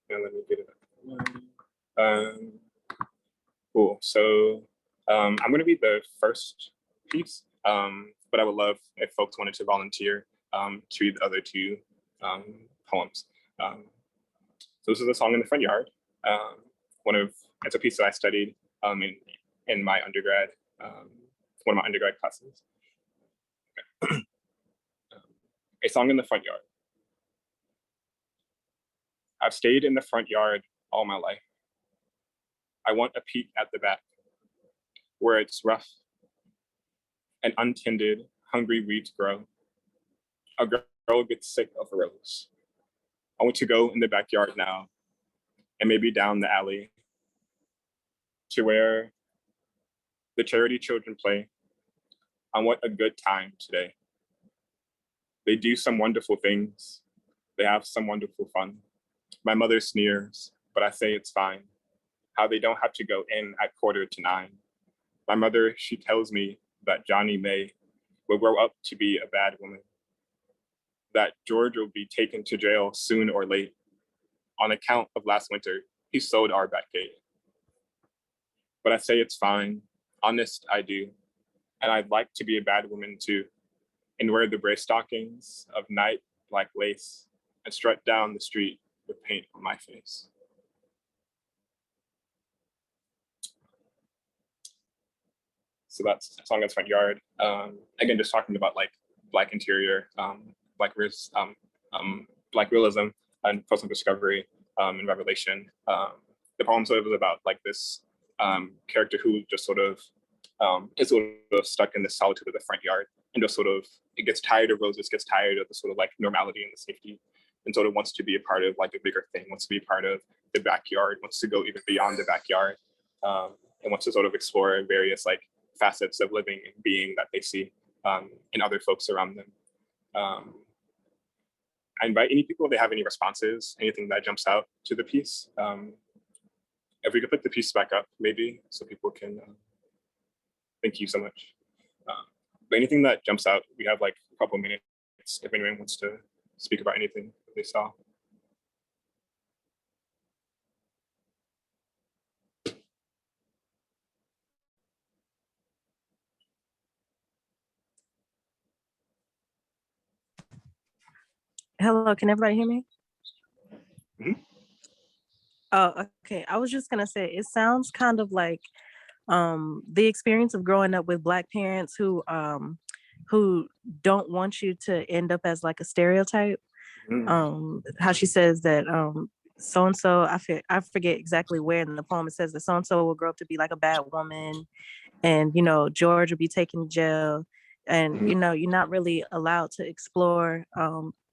And let me get it. Cool. So I'm going to read the first piece, but I would love if folks wanted to volunteer to read the other 2 poems. So this is A Song in the Front Yard. It's a piece that I studied in my undergrad, one of my undergrad classes. Okay. A Song in the Front Yard. I've stayed in the front yard all my life. I want a peek at the back, where it's rough and untended, hungry weeds grow. A girl gets sick of a rose. I want to go in the backyard now, and maybe down the alley, to where the charity children play. I want a good time today. They do some wonderful things. They have some wonderful fun. My mother sneers, but I say it's fine. How they don't have to go in at 8:45. My mother, she tells me that Johnny May will grow up to be a bad woman. That George will be taken to jail soon or late. On account of last winter, he sold our back gate. But I say it's fine. Honest, I do. And I'd like to be a bad woman too, and wear the brace stockings of night black lace and strut down the street with paint on my face. So that's A Song in the Front Yard. Again, just talking about like Black interior, Black realism, and personal discovery and revelation. The poem sort of is about like this character who just sort of is sort of stuck in the solitude of the front yard, and just sort of it gets tired of roses, gets tired of the sort of like normality and the safety and sort of wants to be a part of like a bigger thing, wants to be part of the backyard, wants to go even beyond the backyard, and wants to sort of explore various like facets of living and being that they see in other folks around them. I invite any people, if they have any responses, anything that jumps out to the piece. If we could put the piece back up, maybe, so people can, thank you so much. But anything that jumps out, we have like a couple minutes if anyone wants to speak about anything that they saw. Hello, can everybody hear me? Mm-hmm. Oh, okay. I was just gonna say it sounds kind of like the experience of growing up with Black parents who don't want you to end up as like a stereotype. How she says that so and so, I forget exactly where in the poem it says that so and so will grow up to be like a bad woman, and you know George will be taken to jail, and you know you're not really allowed to explore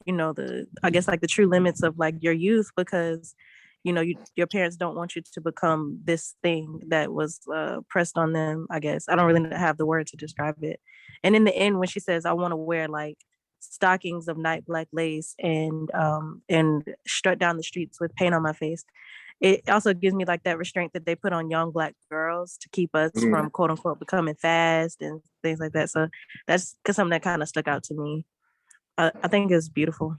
you know the I guess like the true limits of like your youth because you know your parents don't want you to become this thing that was pressed on them. I guess I don't really have the word to describe it. And in the end, when she says I want to wear like stockings of night black lace and strut down the streets with paint on my face, it also gives me like that restraint that they put on young Black girls to keep us from quote unquote becoming fast and things like that. So that's because something that kind of stuck out to me. I think it's beautiful.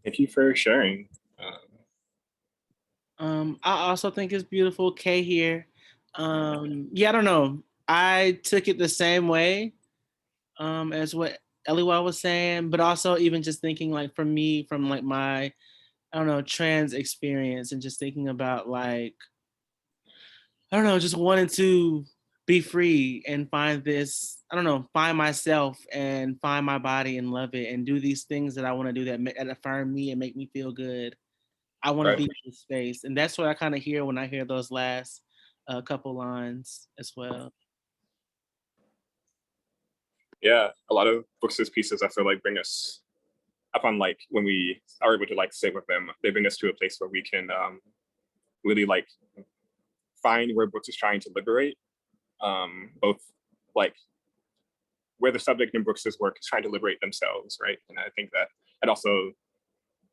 Thank you for sharing. I also think it's beautiful. Kay here. Yeah, I don't know. I took it the same way as what Eliwa was saying, but also even just thinking like for me from like my, I don't know, trans experience and just thinking about like, I don't know, just wanting to be free and find this, I don't know, find myself and find my body and love it and do these things that I want to do that affirm me and make me feel good. I want to be in this space. And that's what I kind of hear when I hear those last couple lines as well. Yeah, a lot of Brooks's pieces I feel like bring us up on like when we are able to like sit with them, they bring us to a place where we can really like find where Brooks is trying to liberate, both like where the subject in Brooks's work is trying to liberate themselves, right? And I think that it also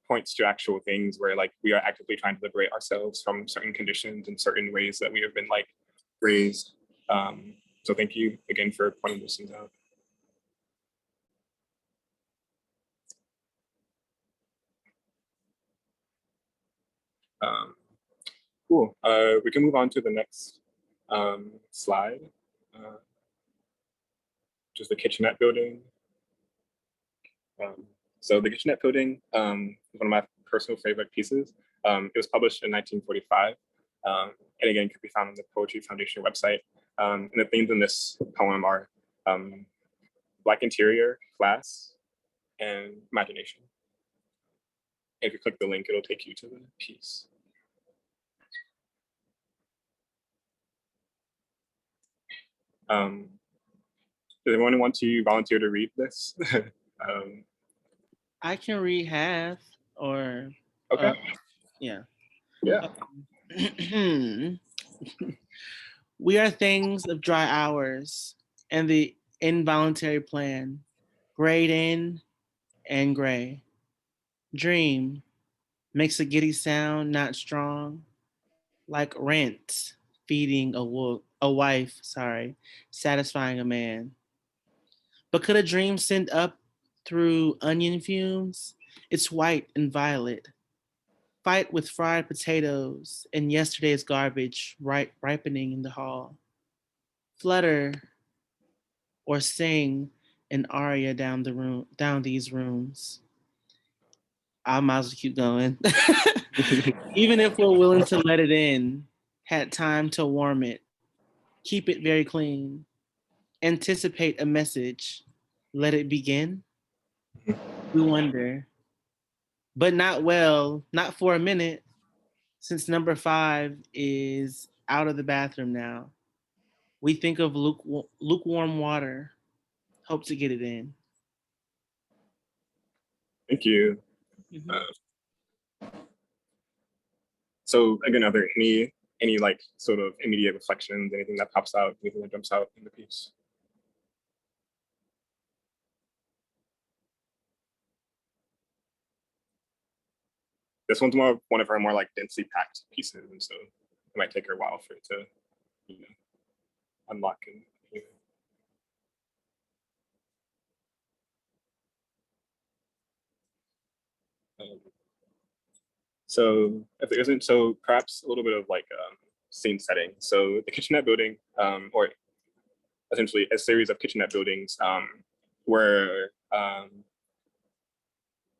points to actual things where like we are actively trying to liberate ourselves from certain conditions and certain ways that we have been like raised. So thank you again for pointing those things out. Cool. We can move on to the next slide, which is the kitchenette building. So the kitchenette building is one of my personal favorite pieces. It was published in 1945, and again, can be found on the Poetry Foundation website. And the themes in this poem are Black interior, class, and imagination. And if you click the link, it'll take you to the piece. Does anyone want to volunteer to read this? I can read half or okay. Yeah. Yeah. We are things of dry hours and the involuntary plan, grayed in and gray. Dream makes a giddy sound, not strong, like rent feeding a wife, satisfying a man. But could a dream send up through onion fumes? It's white and violet. Fight with fried potatoes and yesterday's garbage ripening in the hall. Flutter or sing an aria down these rooms. I might as well keep going. Even if we're willing to let it in, had time to warm it, keep it very clean, anticipate a message, let it begin. We wonder, but not well, not for a minute, since number 5 is out of the bathroom now. We think of lukewarm water, hope to get it in. Thank you. Mhm. So again, are there any like sort of immediate reflections, anything that pops out, anything that jumps out in the piece? This one's one of her more like densely packed pieces, and so it might take her a while for it to, you know, unlock and so if there isn't, so perhaps a little bit of like scene setting. So the kitchenette building, or essentially a series of kitchenette buildings, were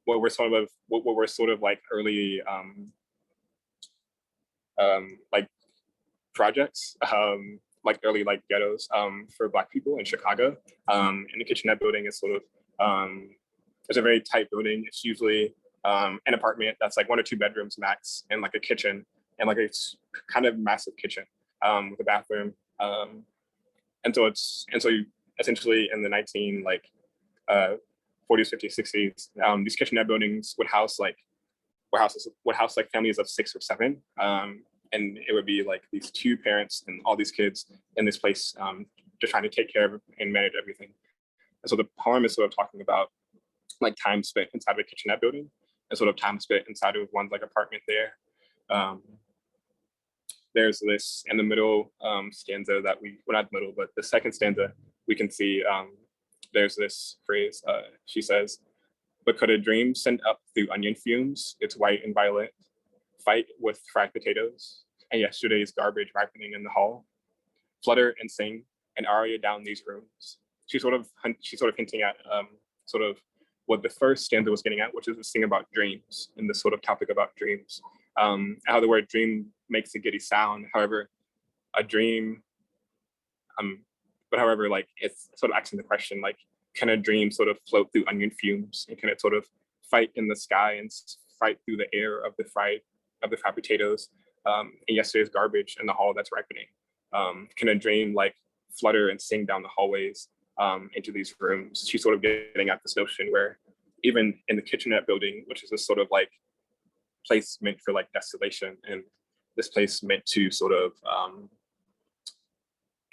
what were sort of like early like projects, like early like ghettos for Black people in Chicago. And the kitchenette building is sort of it's a very tight building. It's usually an apartment that's like 1 or 2 bedrooms max, and like a kitchen, and like a kind of massive kitchen with a bathroom. And so you essentially in the 19 like 40s, 50s, 60s, these kitchenette buildings would house like families of 6 or 7. And it would be like these 2 parents and all these kids in this place, just trying to take care of and manage everything. And so the poem is sort of talking about like time spent inside of a kitchenette building and sort of time spent inside of one's like apartment there. There's this in the middle stanza that well, not the middle, but the second stanza, we can see there's this phrase. She says, "But could a dream send up through onion fumes, its white and violet, fight with fried potatoes, and yesterday's garbage ripening in the hall, flutter and sing an aria down these rooms?" She's sort of hinting at sort of what the first stanza was getting at, which is this thing about dreams and this sort of topic about dreams. How the word dream makes a giddy sound. However, a dream, but however, like it's sort of asking the question, like, can a dream sort of float through onion fumes, and can it sort of fight in the sky and fight through the air of the fried potatoes and yesterday's garbage in the hall that's ripening? Can a dream like flutter and sing down the hallways into these rooms? She's sort of getting at this notion where even in the kitchenette building, which is this sort of like place meant for like desolation, and this place meant to sort of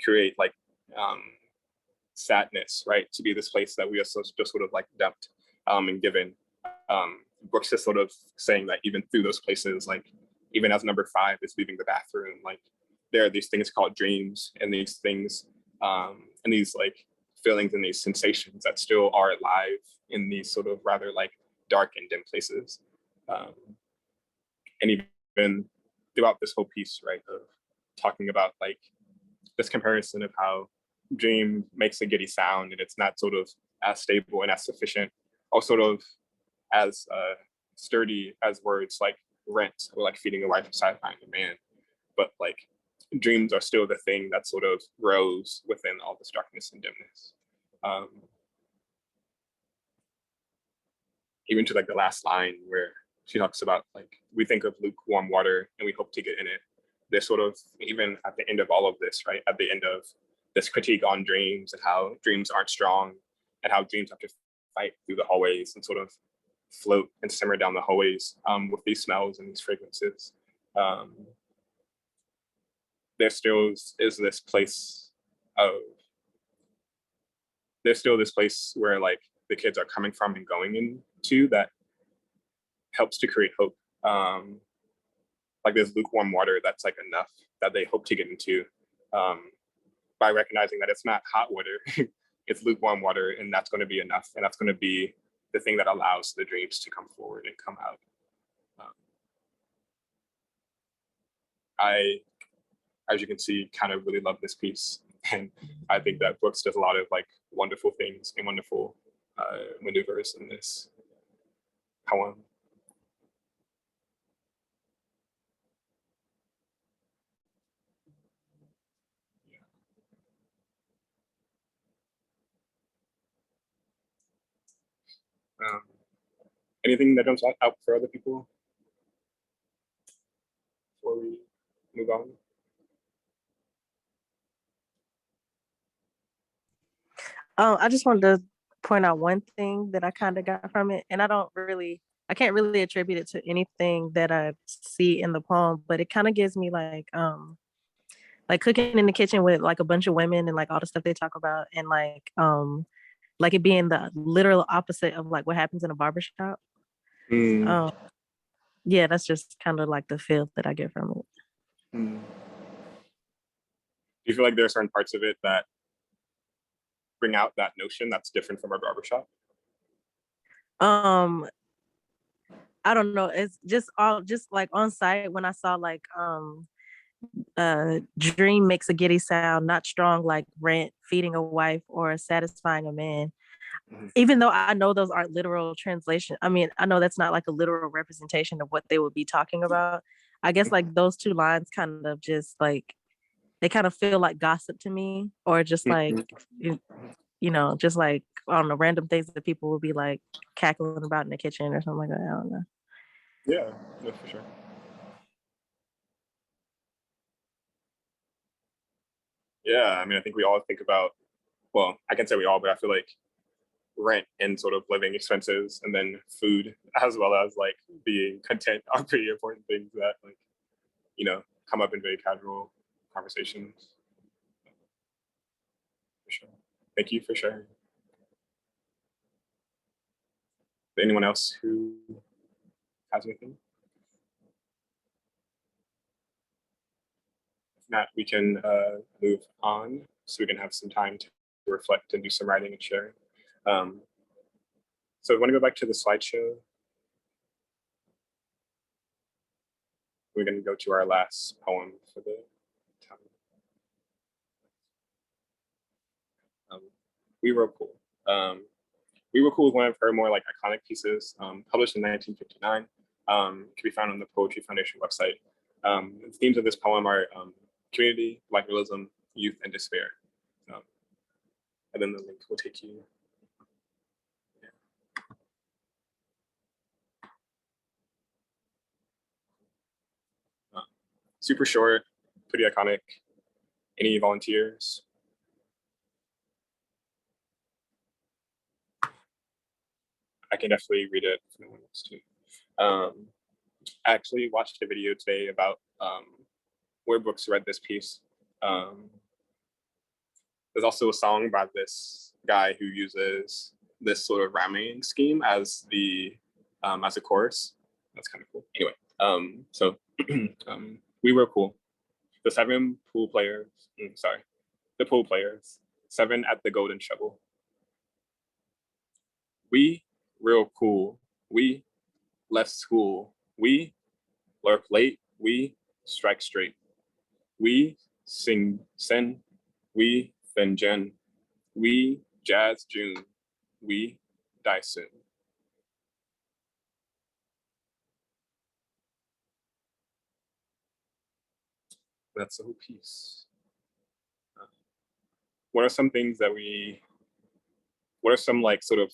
create like sadness, right? To be this place that we are just sort of like dumped and given. Brooks is sort of saying that even through those places, like even as number 5 is leaving the bathroom, like there are these things called dreams, and these things and these like feelings and these sensations that still are alive in these sort of rather like dark and dim places. And even throughout this whole piece, right, of talking about like this comparison of how dream makes a giddy sound, and it's not sort of as stable and as sufficient, or sort of as sturdy as words like rent or like feeding a wife or satisfying a man. But like dreams are still the thing that sort of grows within all this darkness and dimness. Even to like the last line where she talks about like, we think of lukewarm water and we hope to get in it. There's sort of, even at the end of all of this, right, at the end of this critique on dreams and how dreams aren't strong and how dreams have to fight through the hallways and sort of float and simmer down the hallways with these smells and these fragrances. There still is this place of, there's still this place where like the kids are coming from and going into that helps to create hope. Like there's lukewarm water that's like enough that they hope to get into by recognizing that it's not hot water, it's lukewarm water, and that's going to be enough, and that's going to be the thing that allows the dreams to come forward and come out. I, as you can see, kind of really love this piece, and I think that Brooks does a lot of like wonderful things and wonderful maneuvers in this poem. Anything that jumps out for other people before we move on? I just wanted to point out one thing that I kind of got from it, and I can't really attribute it to anything that I see in the poem, but it kind of gives me like cooking in the kitchen with like a bunch of women and like all the stuff they talk about, and like it being the literal opposite of like what happens in a barbershop. Mm. Yeah, that's just kind of like the feel that I get from it. Mm. Do you feel like there are certain parts of it that bring out that notion that's different from our barbershop? I don't know. It's just like on site when I saw like dream makes a giddy sound, not strong like rent, feeding a wife, or satisfying a man. Even though I know those aren't literal translation, I mean, I know that's not like a literal representation of what they would be talking about. I guess like those two lines kind of just like they kind of feel like gossip to me, or just like just like I don't know, random things that people will be like cackling about in the kitchen or something like that. I don't know. Yeah, no, for sure. Yeah, I mean, I think we all think about, well, I can say we all, but I feel like rent and sort of living expenses and then food as well as like being content are pretty important things that like, come up in very casual conversations. For sure. Thank you for sharing. Anyone else who has anything? If not, we can move on so we can have some time to reflect and do some writing and sharing. So I want to go back to the slideshow. We're going to go to our last poem for the time. We Were Cool. We Were Cool is one of her more like iconic pieces, published in 1959. Can be found on the Poetry Foundation website. The themes of this poem are community, Black realism, youth, and despair. And then the link will take you. Super short, pretty iconic. Any volunteers? I can definitely read it if no one wants to. I actually watched a video today about where books read this piece. There's also a song by this guy who uses this sort of rhyming scheme as a chorus. That's kind of cool. Anyway, so we were cool. The pool players, 7 at the Golden Shovel. We real cool. We left school. We lurk late. We strike straight. We sing sen. We fin Jen. We jazz June. We die soon. That's the whole piece. What are some like sort of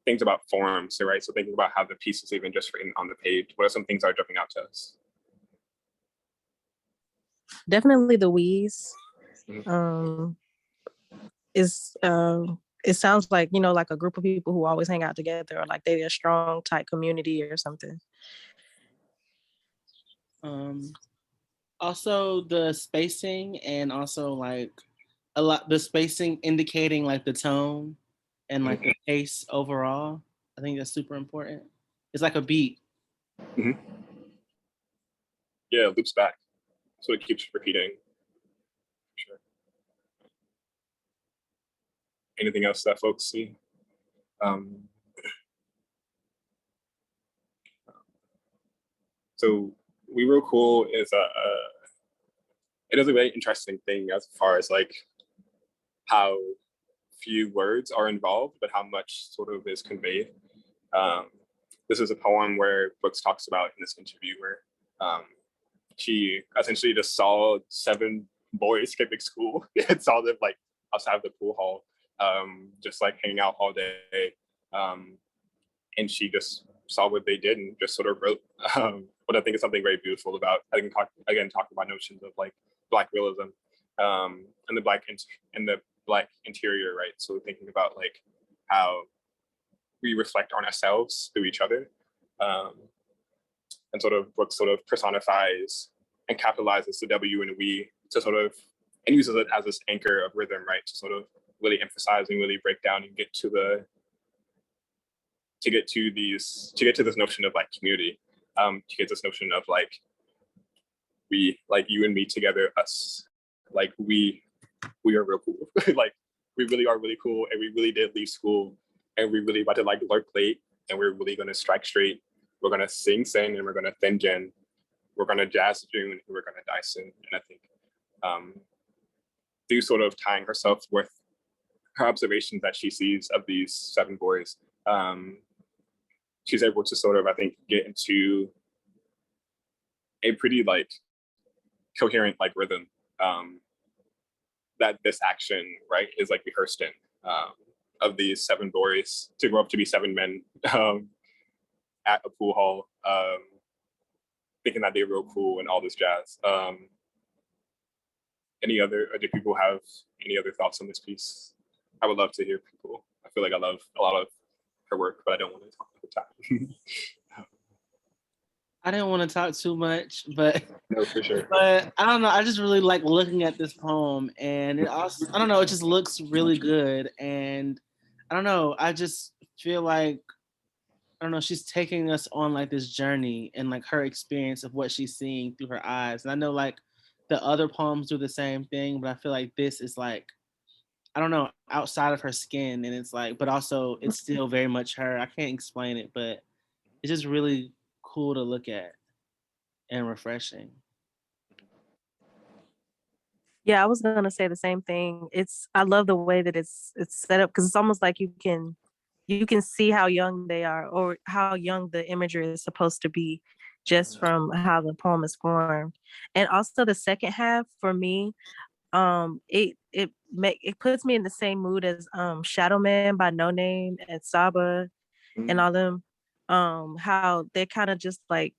things about forms, right? So thinking about how the piece is even just written on the page, what are some things that are jumping out to us? Definitely the wheeze. It sounds like, like a group of people who always hang out together, or like they're a strong, tight community or something. Also the spacing, and also like the spacing indicating like the tone and like the pace overall. I think that's super important. It's like a beat. Mm-hmm. Yeah, it loops back, so it keeps repeating. Sure. Anything else that folks see? So We Were Cool is it is a very interesting thing as far as like how few words are involved, but how much sort of is conveyed. This is a poem where Brooks talks about in this interview where she essentially just saw 7 boys skipping school and saw them like outside of the pool hall, just like hanging out all day. And she just saw what they did and just sort of wrote. But I think it's something very beautiful about, I think, talking about notions of like Black realism and the Black interior, right? So thinking about like how we reflect on ourselves through each other. And sort of book sort of personifies and capitalizes the W and we to sort of, and uses it as this anchor of rhythm, right? To sort of really emphasize and really break down and get to this notion of like community, to get this notion of like we, like you and me together, us, like we are real cool. Like we really are really cool, and we really did leave school, and we really about to like lurk late, and we're really gonna strike straight. We're gonna sing, and we're gonna thin Jen. We're gonna jazz June, and we're gonna die soon. And I think through sort of tying herself with her observations that she sees of these 7 boys, she's able to sort of, I think, get into a pretty like coherent like rhythm that this action, right, is like rehearsed in, of these 7 boys to grow up to be 7 men at a pool hall, thinking that they're real cool and all this jazz. Do people have any other thoughts on this piece? I would love to hear people. I feel like I love a lot of her work, but I don't want to talk all the time. I didn't want to talk too much, but no, for sure. But I don't know. I just really like looking at this poem, and it also, I don't know, it just looks really good, and I don't know. I just feel like, I don't know, she's taking us on like this journey and like her experience of what she's seeing through her eyes. And I know like the other poems do the same thing, but I feel like this is like, I don't know, outside of her skin, and it's like, but also it's still very much her. I can't explain it, but it's just really cool to look at and refreshing. Yeah, I was gonna say the same thing. I love the way that it's set up, because it's almost like you can see how young they are, or how young the imagery is supposed to be, just from how the poem is formed. And also the second half for me, it puts me in the same mood as Shadow Man by No Name and Saba and all them. How they're kind of just like,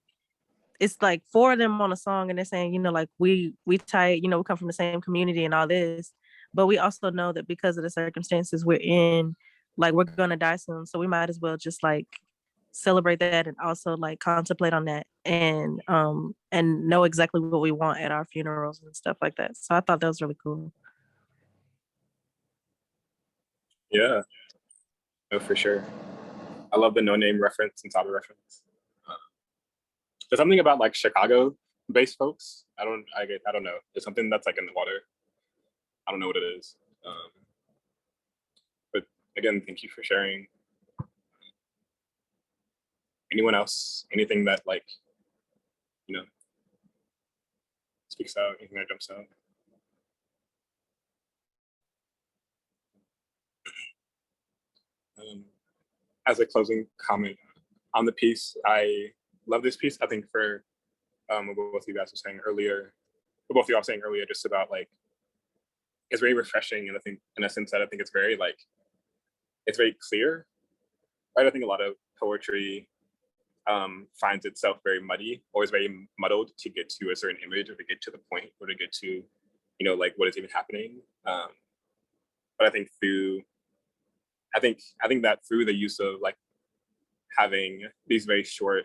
it's like 4 of them on a song, and they're saying, like we tight, we come from the same community and all this, but we also know that because of the circumstances we're in, like we're gonna die soon, so we might as well just like celebrate that, and also like contemplate on that, and know exactly what we want at our funerals and stuff like that. So I thought that was really cool. Yeah, no, for sure. I love the No Name reference and Saba reference. There's something about like Chicago-based folks. I don't know. There's something that's like in the water. I don't know what it is. But again, thank you for sharing. Anyone else? Anything that like, speaks out? Anything that jumps out? As a closing comment on the piece, I love this piece. I think for what both of you guys were saying earlier, just about like, it's very refreshing, and I think in a sense that I think it's very like, it's very clear, right? I think a lot of poetry finds itself very muddy, or is very muddled to get to a certain image, or to get to the point, or to get to, like what is even happening. But I think that through the use of like having these very short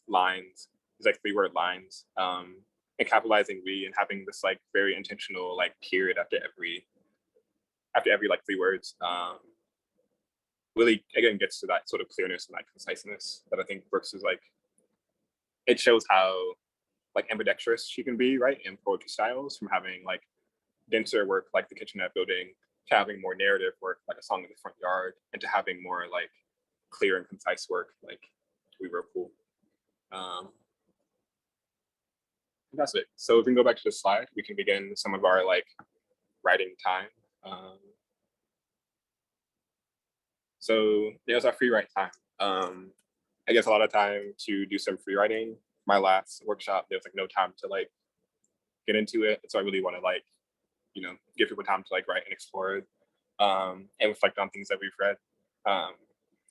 lines, these like 3-word lines, and capitalizing we, and having this like very intentional like period after every like 3 words, really again gets to that sort of clearness and that conciseness that I think Brooks is like, it shows how like ambidextrous she can be, right, in poetry styles, from having like denser work like The Kitchenette Building, to having more narrative work like A Song in the Front Yard, and to having more like clear and concise work like We Were Cool. That's it. So if we can go back to the slide, we can begin some of our like writing time. So there's our free write time. I guess a lot of time to do some free writing. My last workshop, there's like no time to like get into it. So I really want to like, give people time to like write and explore, and reflect on things that we've read.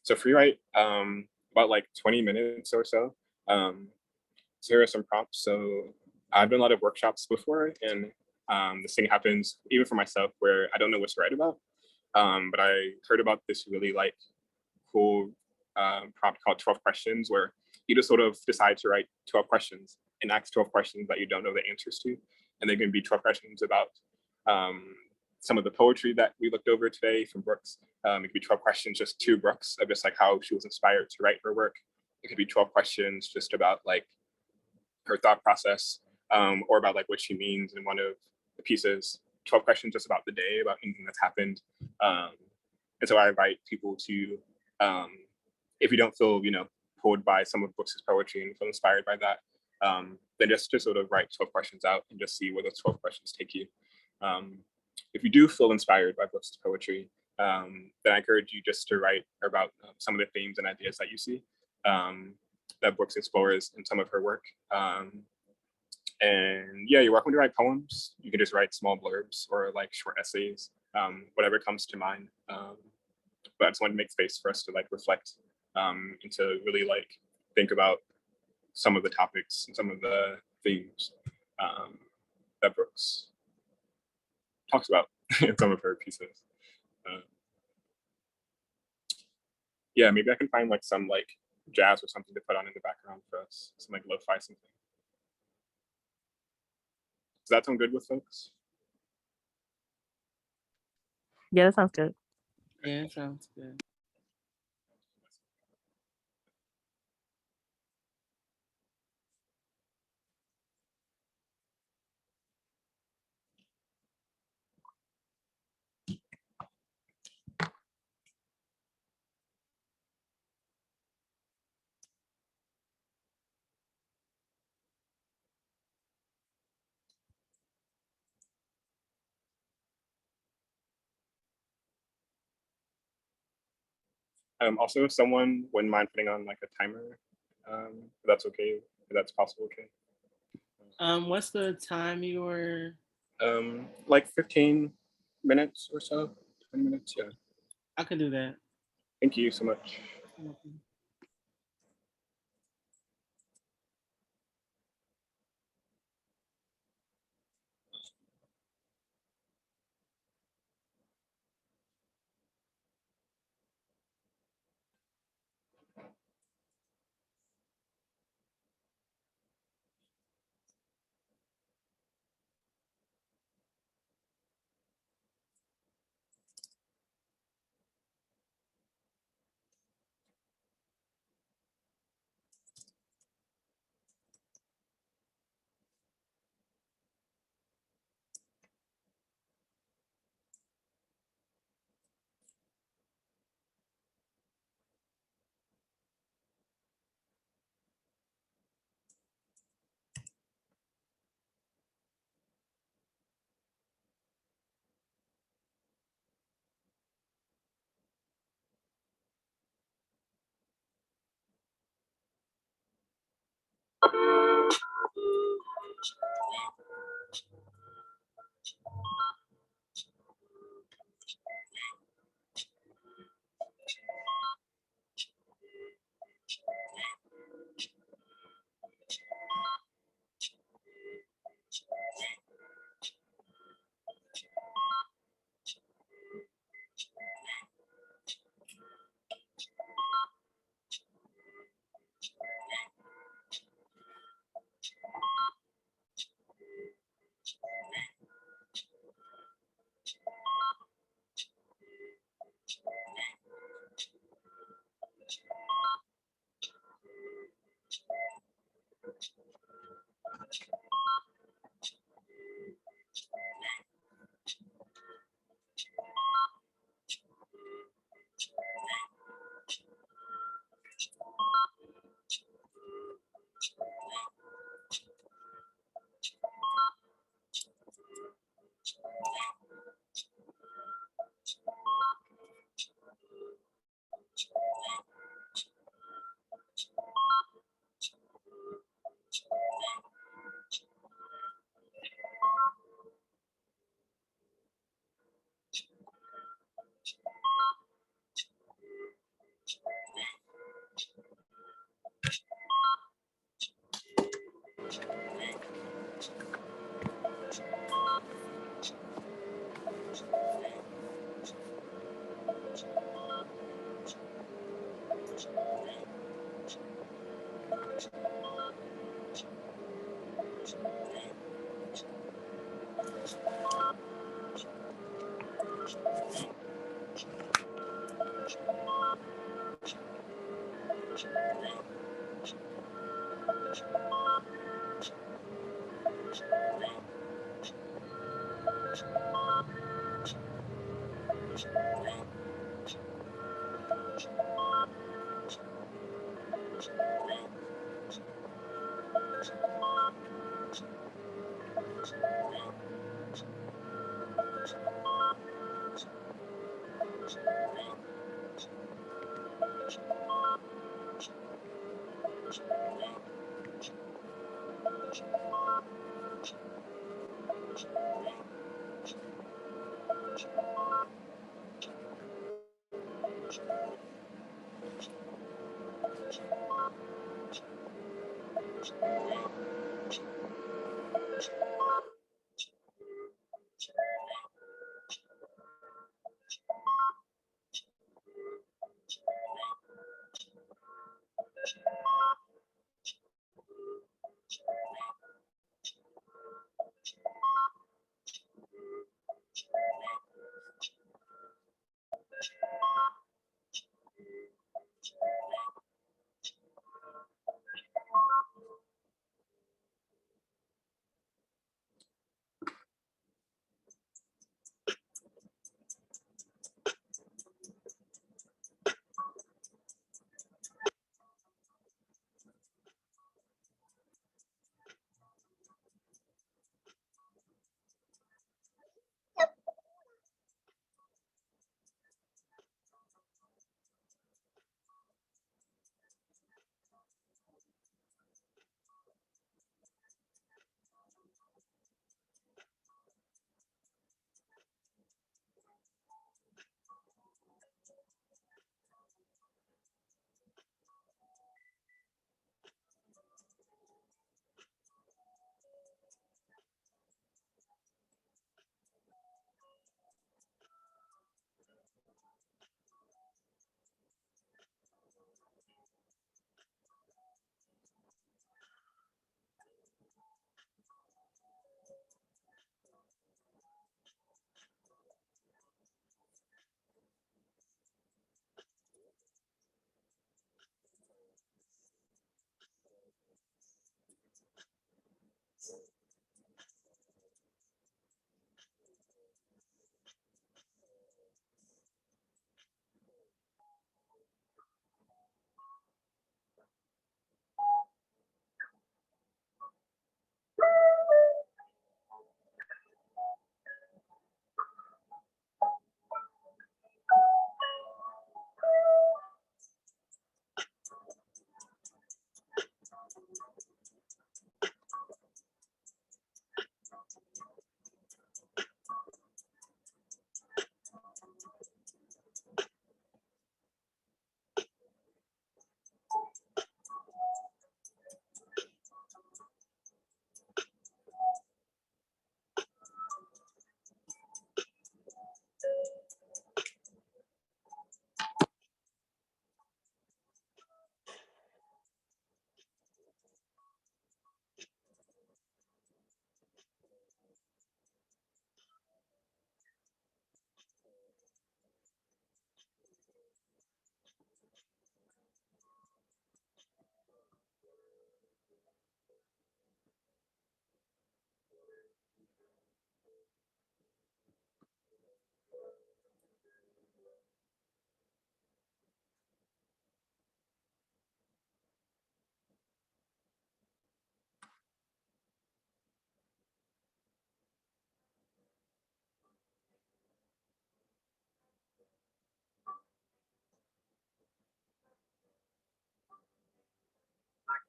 So free write, about like 20 minutes or so. So here are some prompts. So I've done a lot of workshops before, and this thing happens even for myself where I don't know what to write about. But I heard about this really like cool prompt called 12 questions, where you just sort of decide to write 12 questions and ask 12 questions that you don't know the answers to. And they can be 12 questions about some of the poetry that we looked over today from Brooks. It could be 12 questions just to Brooks of just like how she was inspired to write her work. It could be 12 questions just about like her thought process, or about like what she means in one of the pieces. 12 questions just about the day, about anything that's happened. And so I invite people to, if you don't feel, pulled by some of Brooks's poetry and feel inspired by that, then just to sort of write 12 questions out and just see where those 12 questions take you. If you do feel inspired by Brooks's poetry, then I encourage you just to write about some of the themes and ideas that you see that Brooks explores in some of her work. And yeah, you're welcome to write poems. You can just write small blurbs or like short essays, whatever comes to mind. But I just wanted to make space for us to like reflect and to really like think about some of the topics and some of the themes that Brooks talks about in some of her pieces. Yeah, maybe I can find like some like jazz or something to put on in the background for us, some like lo-fi something. Does that sound good with folks? Yeah, that sounds good. Yeah, it sounds good. Also, if someone wouldn't mind putting on like a timer, if that's okay, if that's possible, okay. What's the time you were? Like 15 minutes or so, 20 minutes, yeah. I can do that. Thank you so much.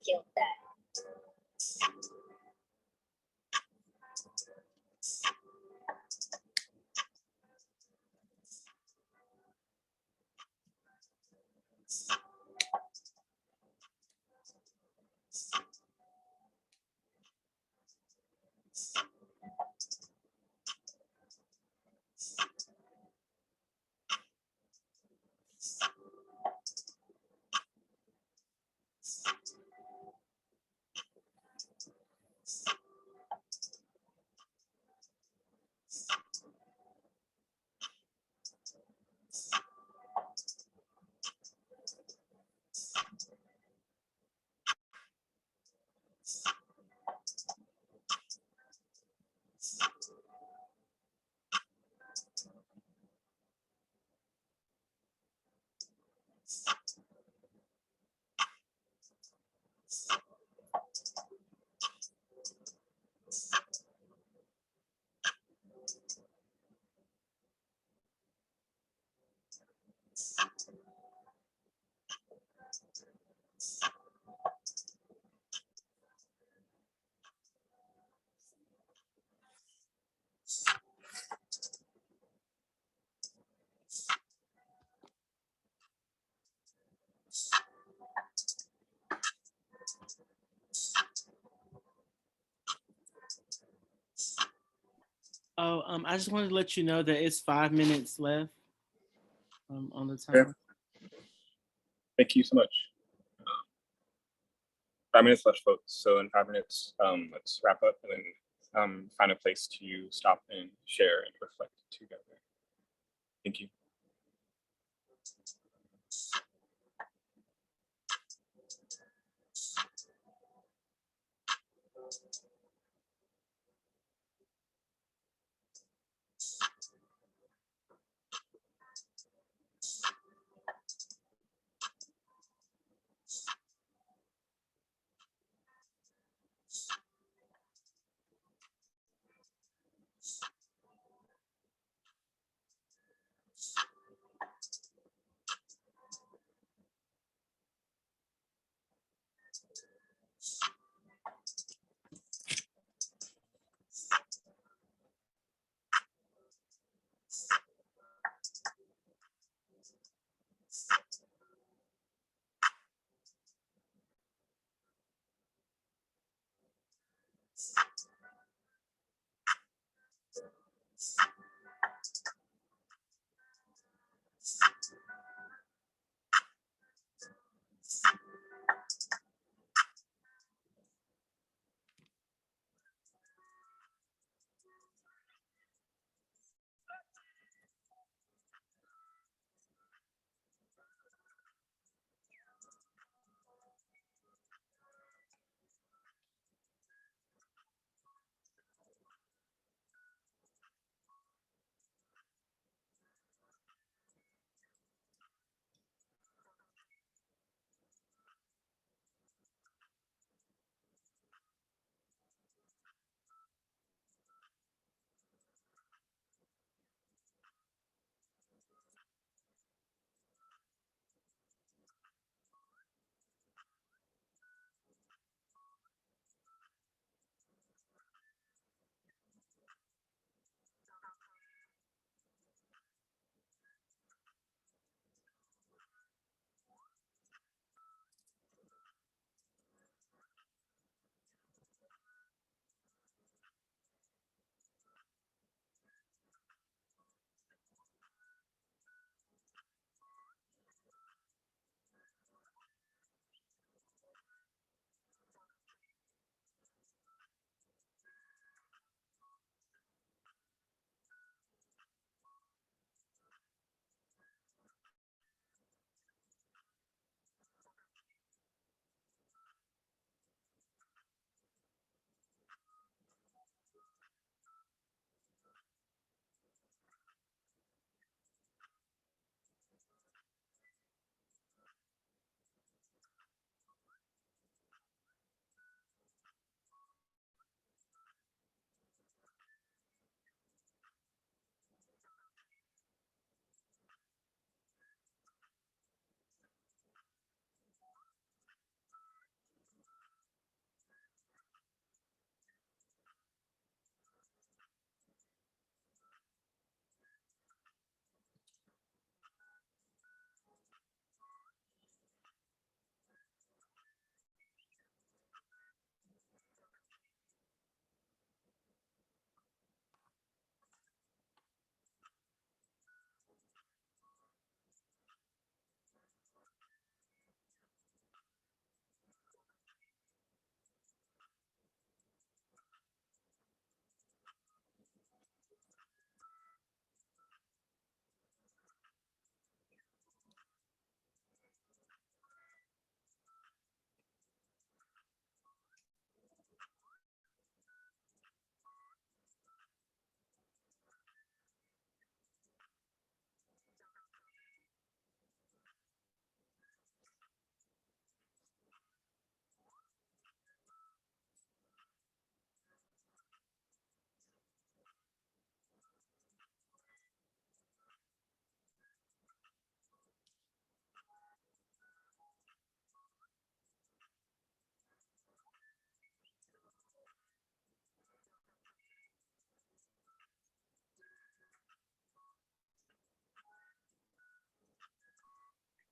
Killed that. Oh, I just wanted to let you know that it's 5 minutes left on the Okay. timer. Thank you so much. 5 minutes left, folks. So in 5 minutes, let's wrap up and then find a place to stop and share and reflect together. Thank you.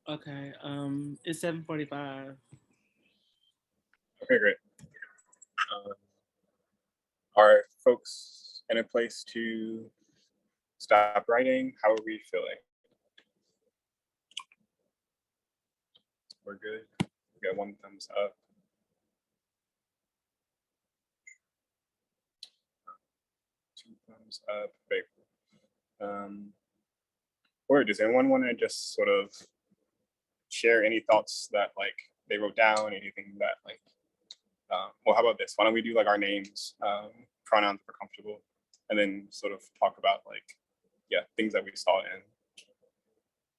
Okay. It's 7:45. Okay, great. All right, folks. and a place to stop writing. How are we feeling? We're good. We got 1 thumbs up. Two thumbs up. Very cool. Or does anyone want to just sort of share any thoughts that like they wrote down, anything that like, well, how about this? Why don't we do like our names, pronouns if we're comfortable, and then sort of talk about like, yeah, things that we saw in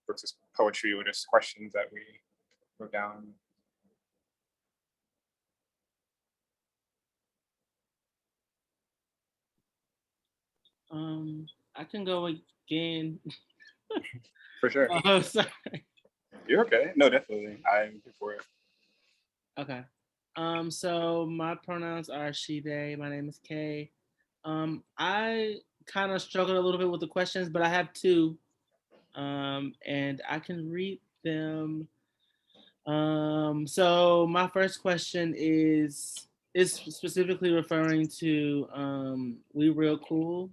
versus poetry or just questions that we wrote down. I can go again. For sure. Oh, sorry. You're okay. No, definitely. I'm here for it. Okay. So my pronouns are she, they. My name is Kay. I kind of struggled a little bit with the questions, but I have two. And I can read them. So my first question is specifically referring to We Real Cool.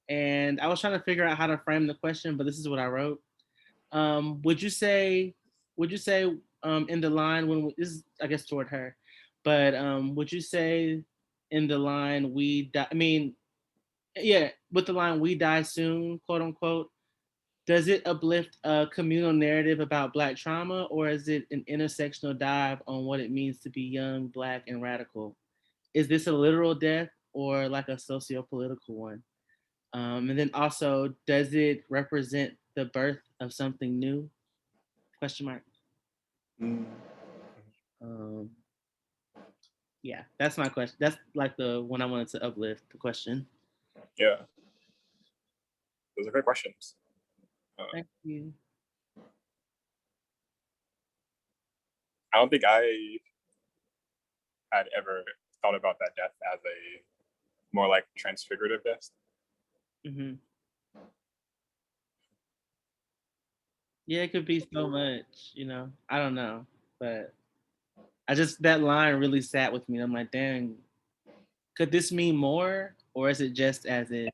And I was trying to figure out how to frame the question, but this is what I wrote. Would you say in the line when this is I guess toward her, but would you say in the line we die? I mean, yeah, with the line "we die soon," quote unquote. Does it uplift a communal narrative about Black trauma, or is it an intersectional dive on what it means to be young, Black, and radical? Is this a literal death or like a socio-political one? And then also, does it represent the birth of something new? Question mark. Um, yeah, that's my question. That's like the one I wanted to uplift the question. Yeah. Those are great questions. Thank you. I don't think I had ever thought about that death as a more like transfigurative death. Mm-hmm. Yeah, it could be so much, you know. I don't know, but I just that line really sat with me. I'm like, dang, could this mean more, or is it just as it?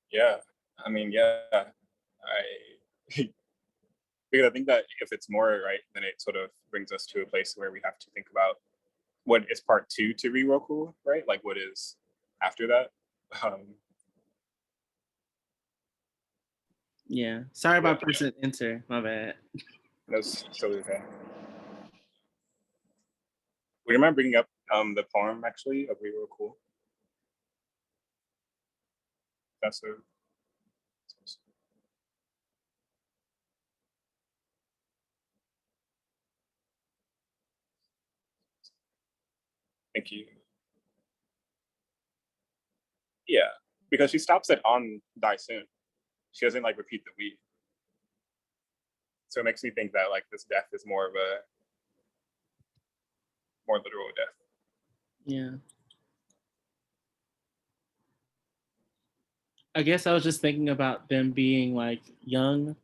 Yeah, I mean, yeah, I because I think that if it's more right, then it sort of brings us to a place where we have to think about what is part two to Reroku, right? Like what is after that? Yeah. Sorry about pressing enter. My bad. That's totally okay. Would you mind bringing up the poem actually of Reroku? That's a Thank you. Yeah, because she stops it on die soon. She doesn't like repeat the we. So it makes me think that like this death is more of a more literal death. Yeah. I guess I was just thinking about them being like young.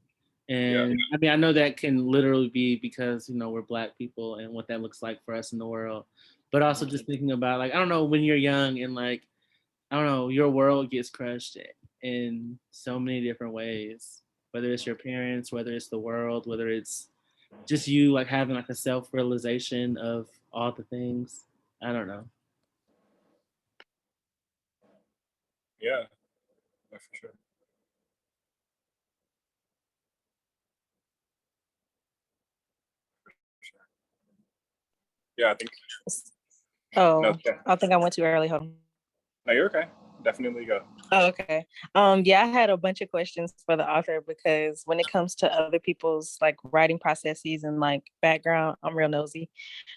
And I mean, I know that can literally be because, you know, we're Black people and what that looks like for us in the world. But also just thinking about like, I don't know, when you're young and like, I don't know, your world gets crushed in so many different ways, whether it's your parents, whether it's the world, whether it's just you like having like a self-realization of all the things. I don't know. Yeah, for sure. Yeah, I think. Oh, No, yeah. I think I went too early. Hold on. No, you're okay. Definitely go. Oh, okay. Yeah, I had a bunch of questions for the author because when it comes to other people's like writing processes and like background, I'm real nosy.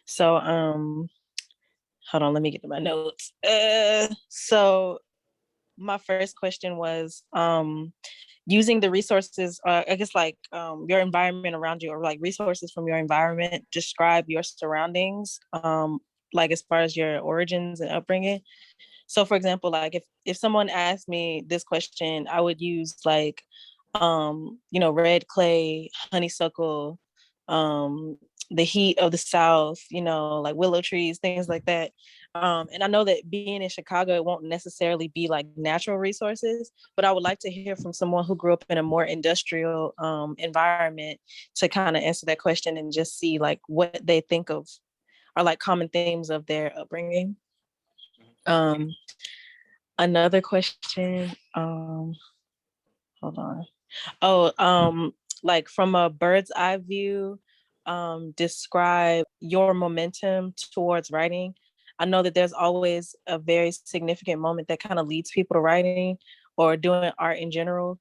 So, hold on, let me get to my notes. So my first question was, using the resources, I guess like your environment around you or like resources from your environment, describe your surroundings, like as far as your origins and upbringing. So for example, like if someone asked me this question, I would use like red clay, honeysuckle, the heat of the South, like willow trees, things like that. And I know that being in Chicago, it won't necessarily be like natural resources, but I would like to hear from someone who grew up in a more industrial environment to kind of answer that question and just see like what they think of are like common themes of their upbringing. Another question, hold on. Like from a bird's eye view, describe your momentum towards writing. I know that there's always a very significant moment that kind of leads people to writing or doing art in general.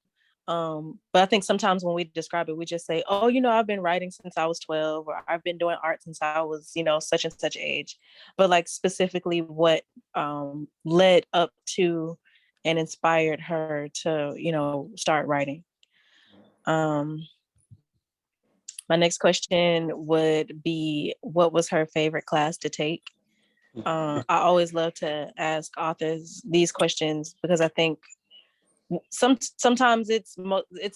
But I think sometimes when we describe it, we just say, oh, I've been writing since I was 12, or I've been doing art since I was, such and such age. But like specifically what led up to and inspired her to, start writing. My next question would be, what was her favorite class to take? I always love to ask authors these questions because I think sometimes it's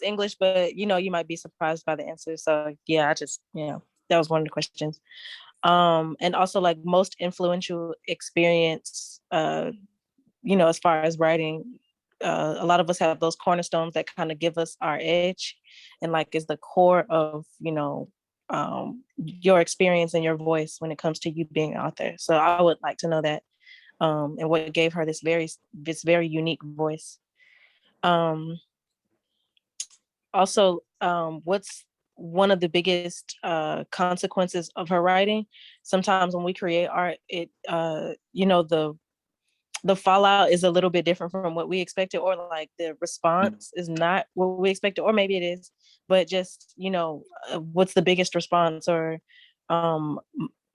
English, but you might be surprised by the answer. So yeah, that was one of the questions. And also like most influential experience, as far as writing. A lot of us have those cornerstones that kind of give us our edge and like is the core of your experience and your voice when it comes to you being an author. So I would like to know that, and what gave her this very unique voice. Also, what's one of the biggest consequences of her writing? Sometimes when we create art, it the fallout is a little bit different from what we expected, or like the response is not what we expected, or maybe it is, but just what's the biggest response or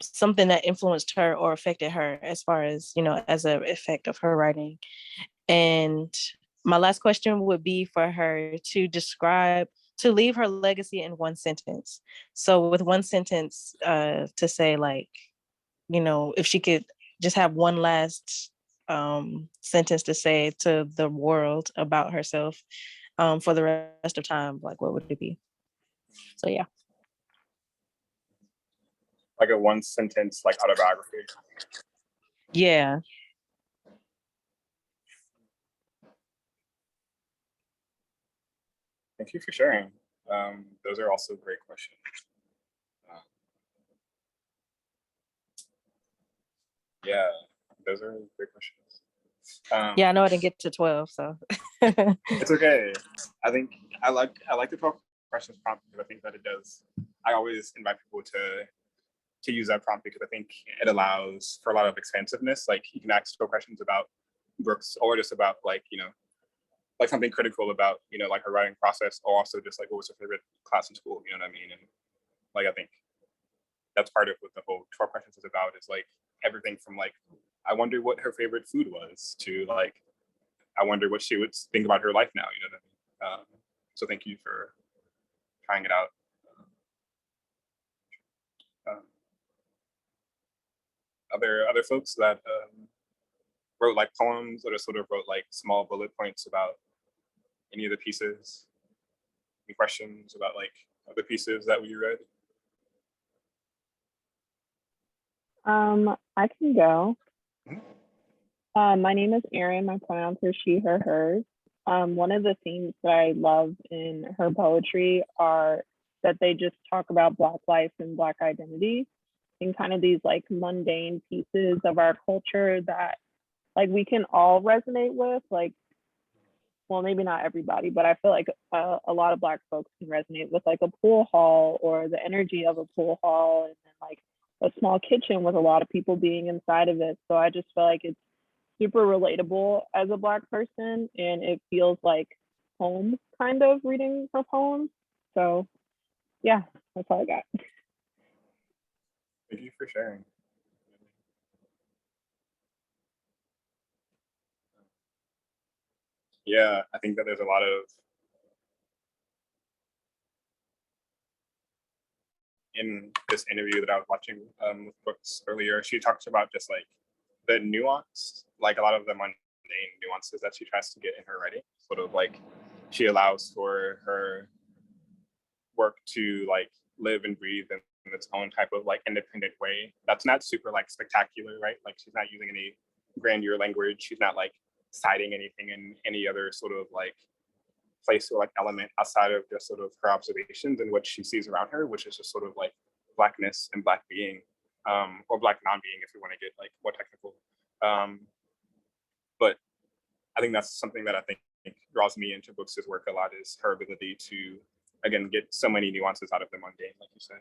something that influenced her or affected her as far as as an effect of her writing. And my last question would be for her to leave her legacy in one sentence. So with one sentence, to say like, if she could just have one last sentence to say to the world about herself for the rest of time, like what would it be? So yeah. Like a one sentence like autobiography. Yeah. Thank you for sharing. Those are also great questions. Yeah, those are great questions. Yeah, I know I didn't get to 12, so it's okay. I think I like the 12 questions prompt because I think that it does. I always invite people to use that prompt because I think it allows for a lot of expansiveness. Like you can ask 12 questions about books or just about like like something critical about like her writing process, or also just like what was her favorite class in school. You know what I mean? And like I think that's part of what the whole 12 questions is about. Is like everything from like I wonder what her favorite food was to like I wonder what she would think about her life now. You know what I mean? So thank you for trying it out. Other folks that wrote like poems or just sort of wrote like small bullet points about any of the pieces? Any questions about like other pieces that we read? I can go. My name is Erin. My pronouns are she, her, hers. One of the themes that I love in her poetry are that they just talk about Black life and Black identity and kind of these like mundane pieces of our culture that like we can all resonate with. Like, well, maybe not everybody, but I feel like a lot of Black folks can resonate with like a pool hall or the energy of a pool hall, and then like a small kitchen with a lot of people being inside of it. So I just feel like it's super relatable as a Black person, and it feels like home kind of reading her poems. So yeah, that's all I got. Thank you for sharing. Yeah, I think that there's a lot of in this interview that I was watching with Brooks earlier, she talks about just like the nuance, like a lot of the mundane nuances that she tries to get in her writing. Sort of like she allows for her work to like live and breathe and its own type of like independent way. That's not super like spectacular, right? Like she's not using any grandeur language. She's not like citing anything in any other sort of like place or like element outside of just sort of her observations and what she sees around her, which is just sort of like blackness and black being, or black non-being if we want to get like more technical. But I think that's something that I think draws me into Brooks's work a lot, is her ability to, again, get so many nuances out of the mundane, like you said.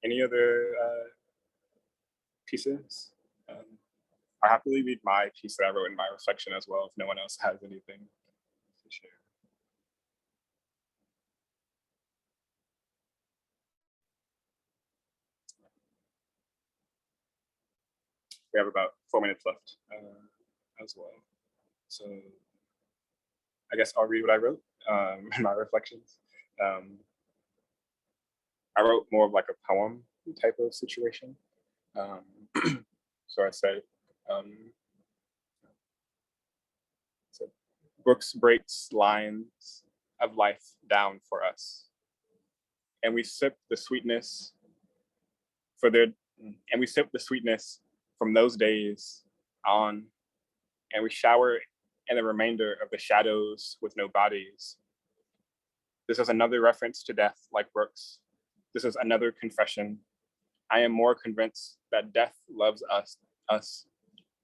Any other pieces? I'll happily read my piece that I wrote in my reflection as well, if no one else has anything to share. We have about 4 minutes left as well. So I guess I'll read what I wrote in my reflections. I wrote more of like a poem type of situation. So I said, so Brooks breaks lines of life down for us, and we sip the sweetness from those days on, and we shower in the remainder of the shadows with no bodies. This is another reference to death, like Brooks. This is another confession. I am more convinced that death loves us,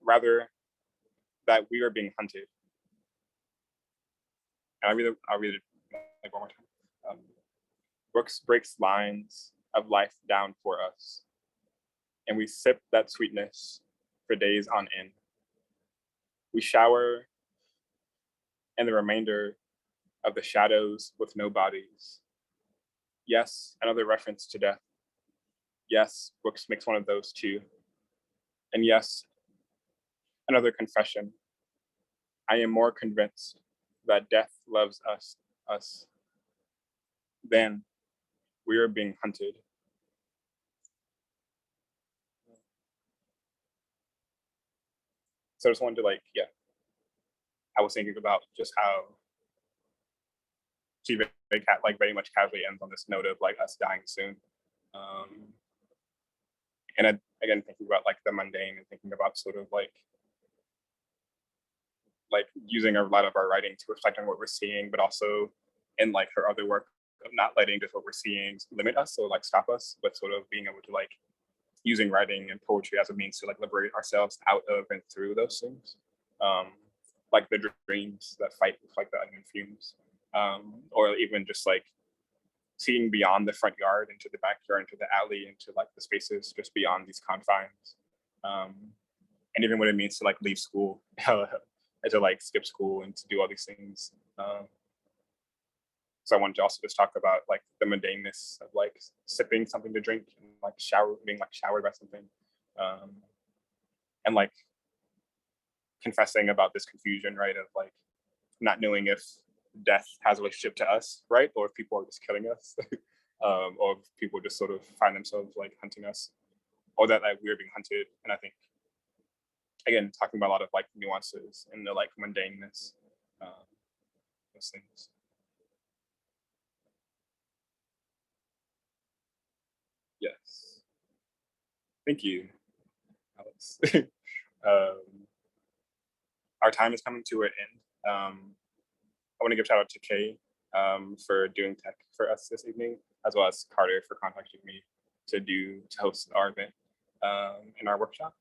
rather that we are being hunted. And I'll read it like one more time. Brooks breaks lines of life down for us, and we sip that sweetness for days on end. We shower in the remainder of the shadows with no bodies. Yes, another reference to death. Yes, Brooks makes one of those too. And yes, another confession. I am more convinced that death loves us, than we are being hunted. So I just wanted to I was thinking about just how she very much casually ends on this note of like us dying soon. And again, thinking about like the mundane and thinking about sort of like using a lot of our writing to reflect on what we're seeing, but also in like her other work of not letting just what we're seeing limit us or like stop us, but sort of being able to like using writing and poetry as a means to like liberate ourselves out of and through those things. Like the dreams that fight with like the onion fumes, or even just like seeing beyond the front yard into the backyard, into the alley, into like the spaces just beyond these confines. And even what it means to like leave school, and to like skip school and to do all these things. So I wanted to also just talk about like the mundaneness of like sipping something to drink and like being like showered by something, and like confessing about this confusion, right, of like not knowing if death has a relationship to us, right, or if people are just killing us, or if people just sort of find themselves like hunting us, or that like we're being hunted. And I think again talking about a lot of like nuances and the like mundaneness, those things. Yes. Thank you, Alex. Our time is coming to an end. I want to give shout out to Kay for doing tech for us this evening, as well as Carter for contacting me to host our event in our workshop.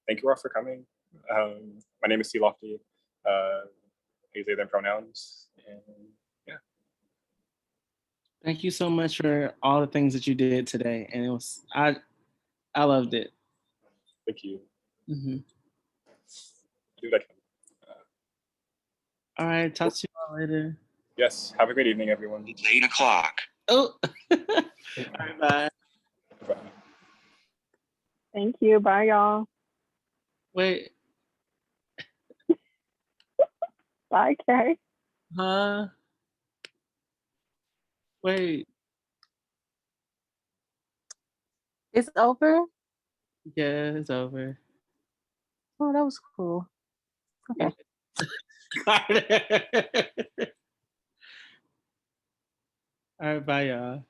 Thank you all for coming. My name is C Lofty. I use they them pronouns, and yeah. Thank you so much for all the things that you did today, and I loved it. Thank you. Mm-hmm. Do that. All right, talk to you all later. Yes, have a great evening, everyone. It's 8 o'clock. Oh, all right, bye. Bye. Thank you. Bye, y'all. Wait. Bye, Kay. Huh? Wait, It's over. yeah, it's over. Oh, that was cool. Okay. All right, bye, y'all.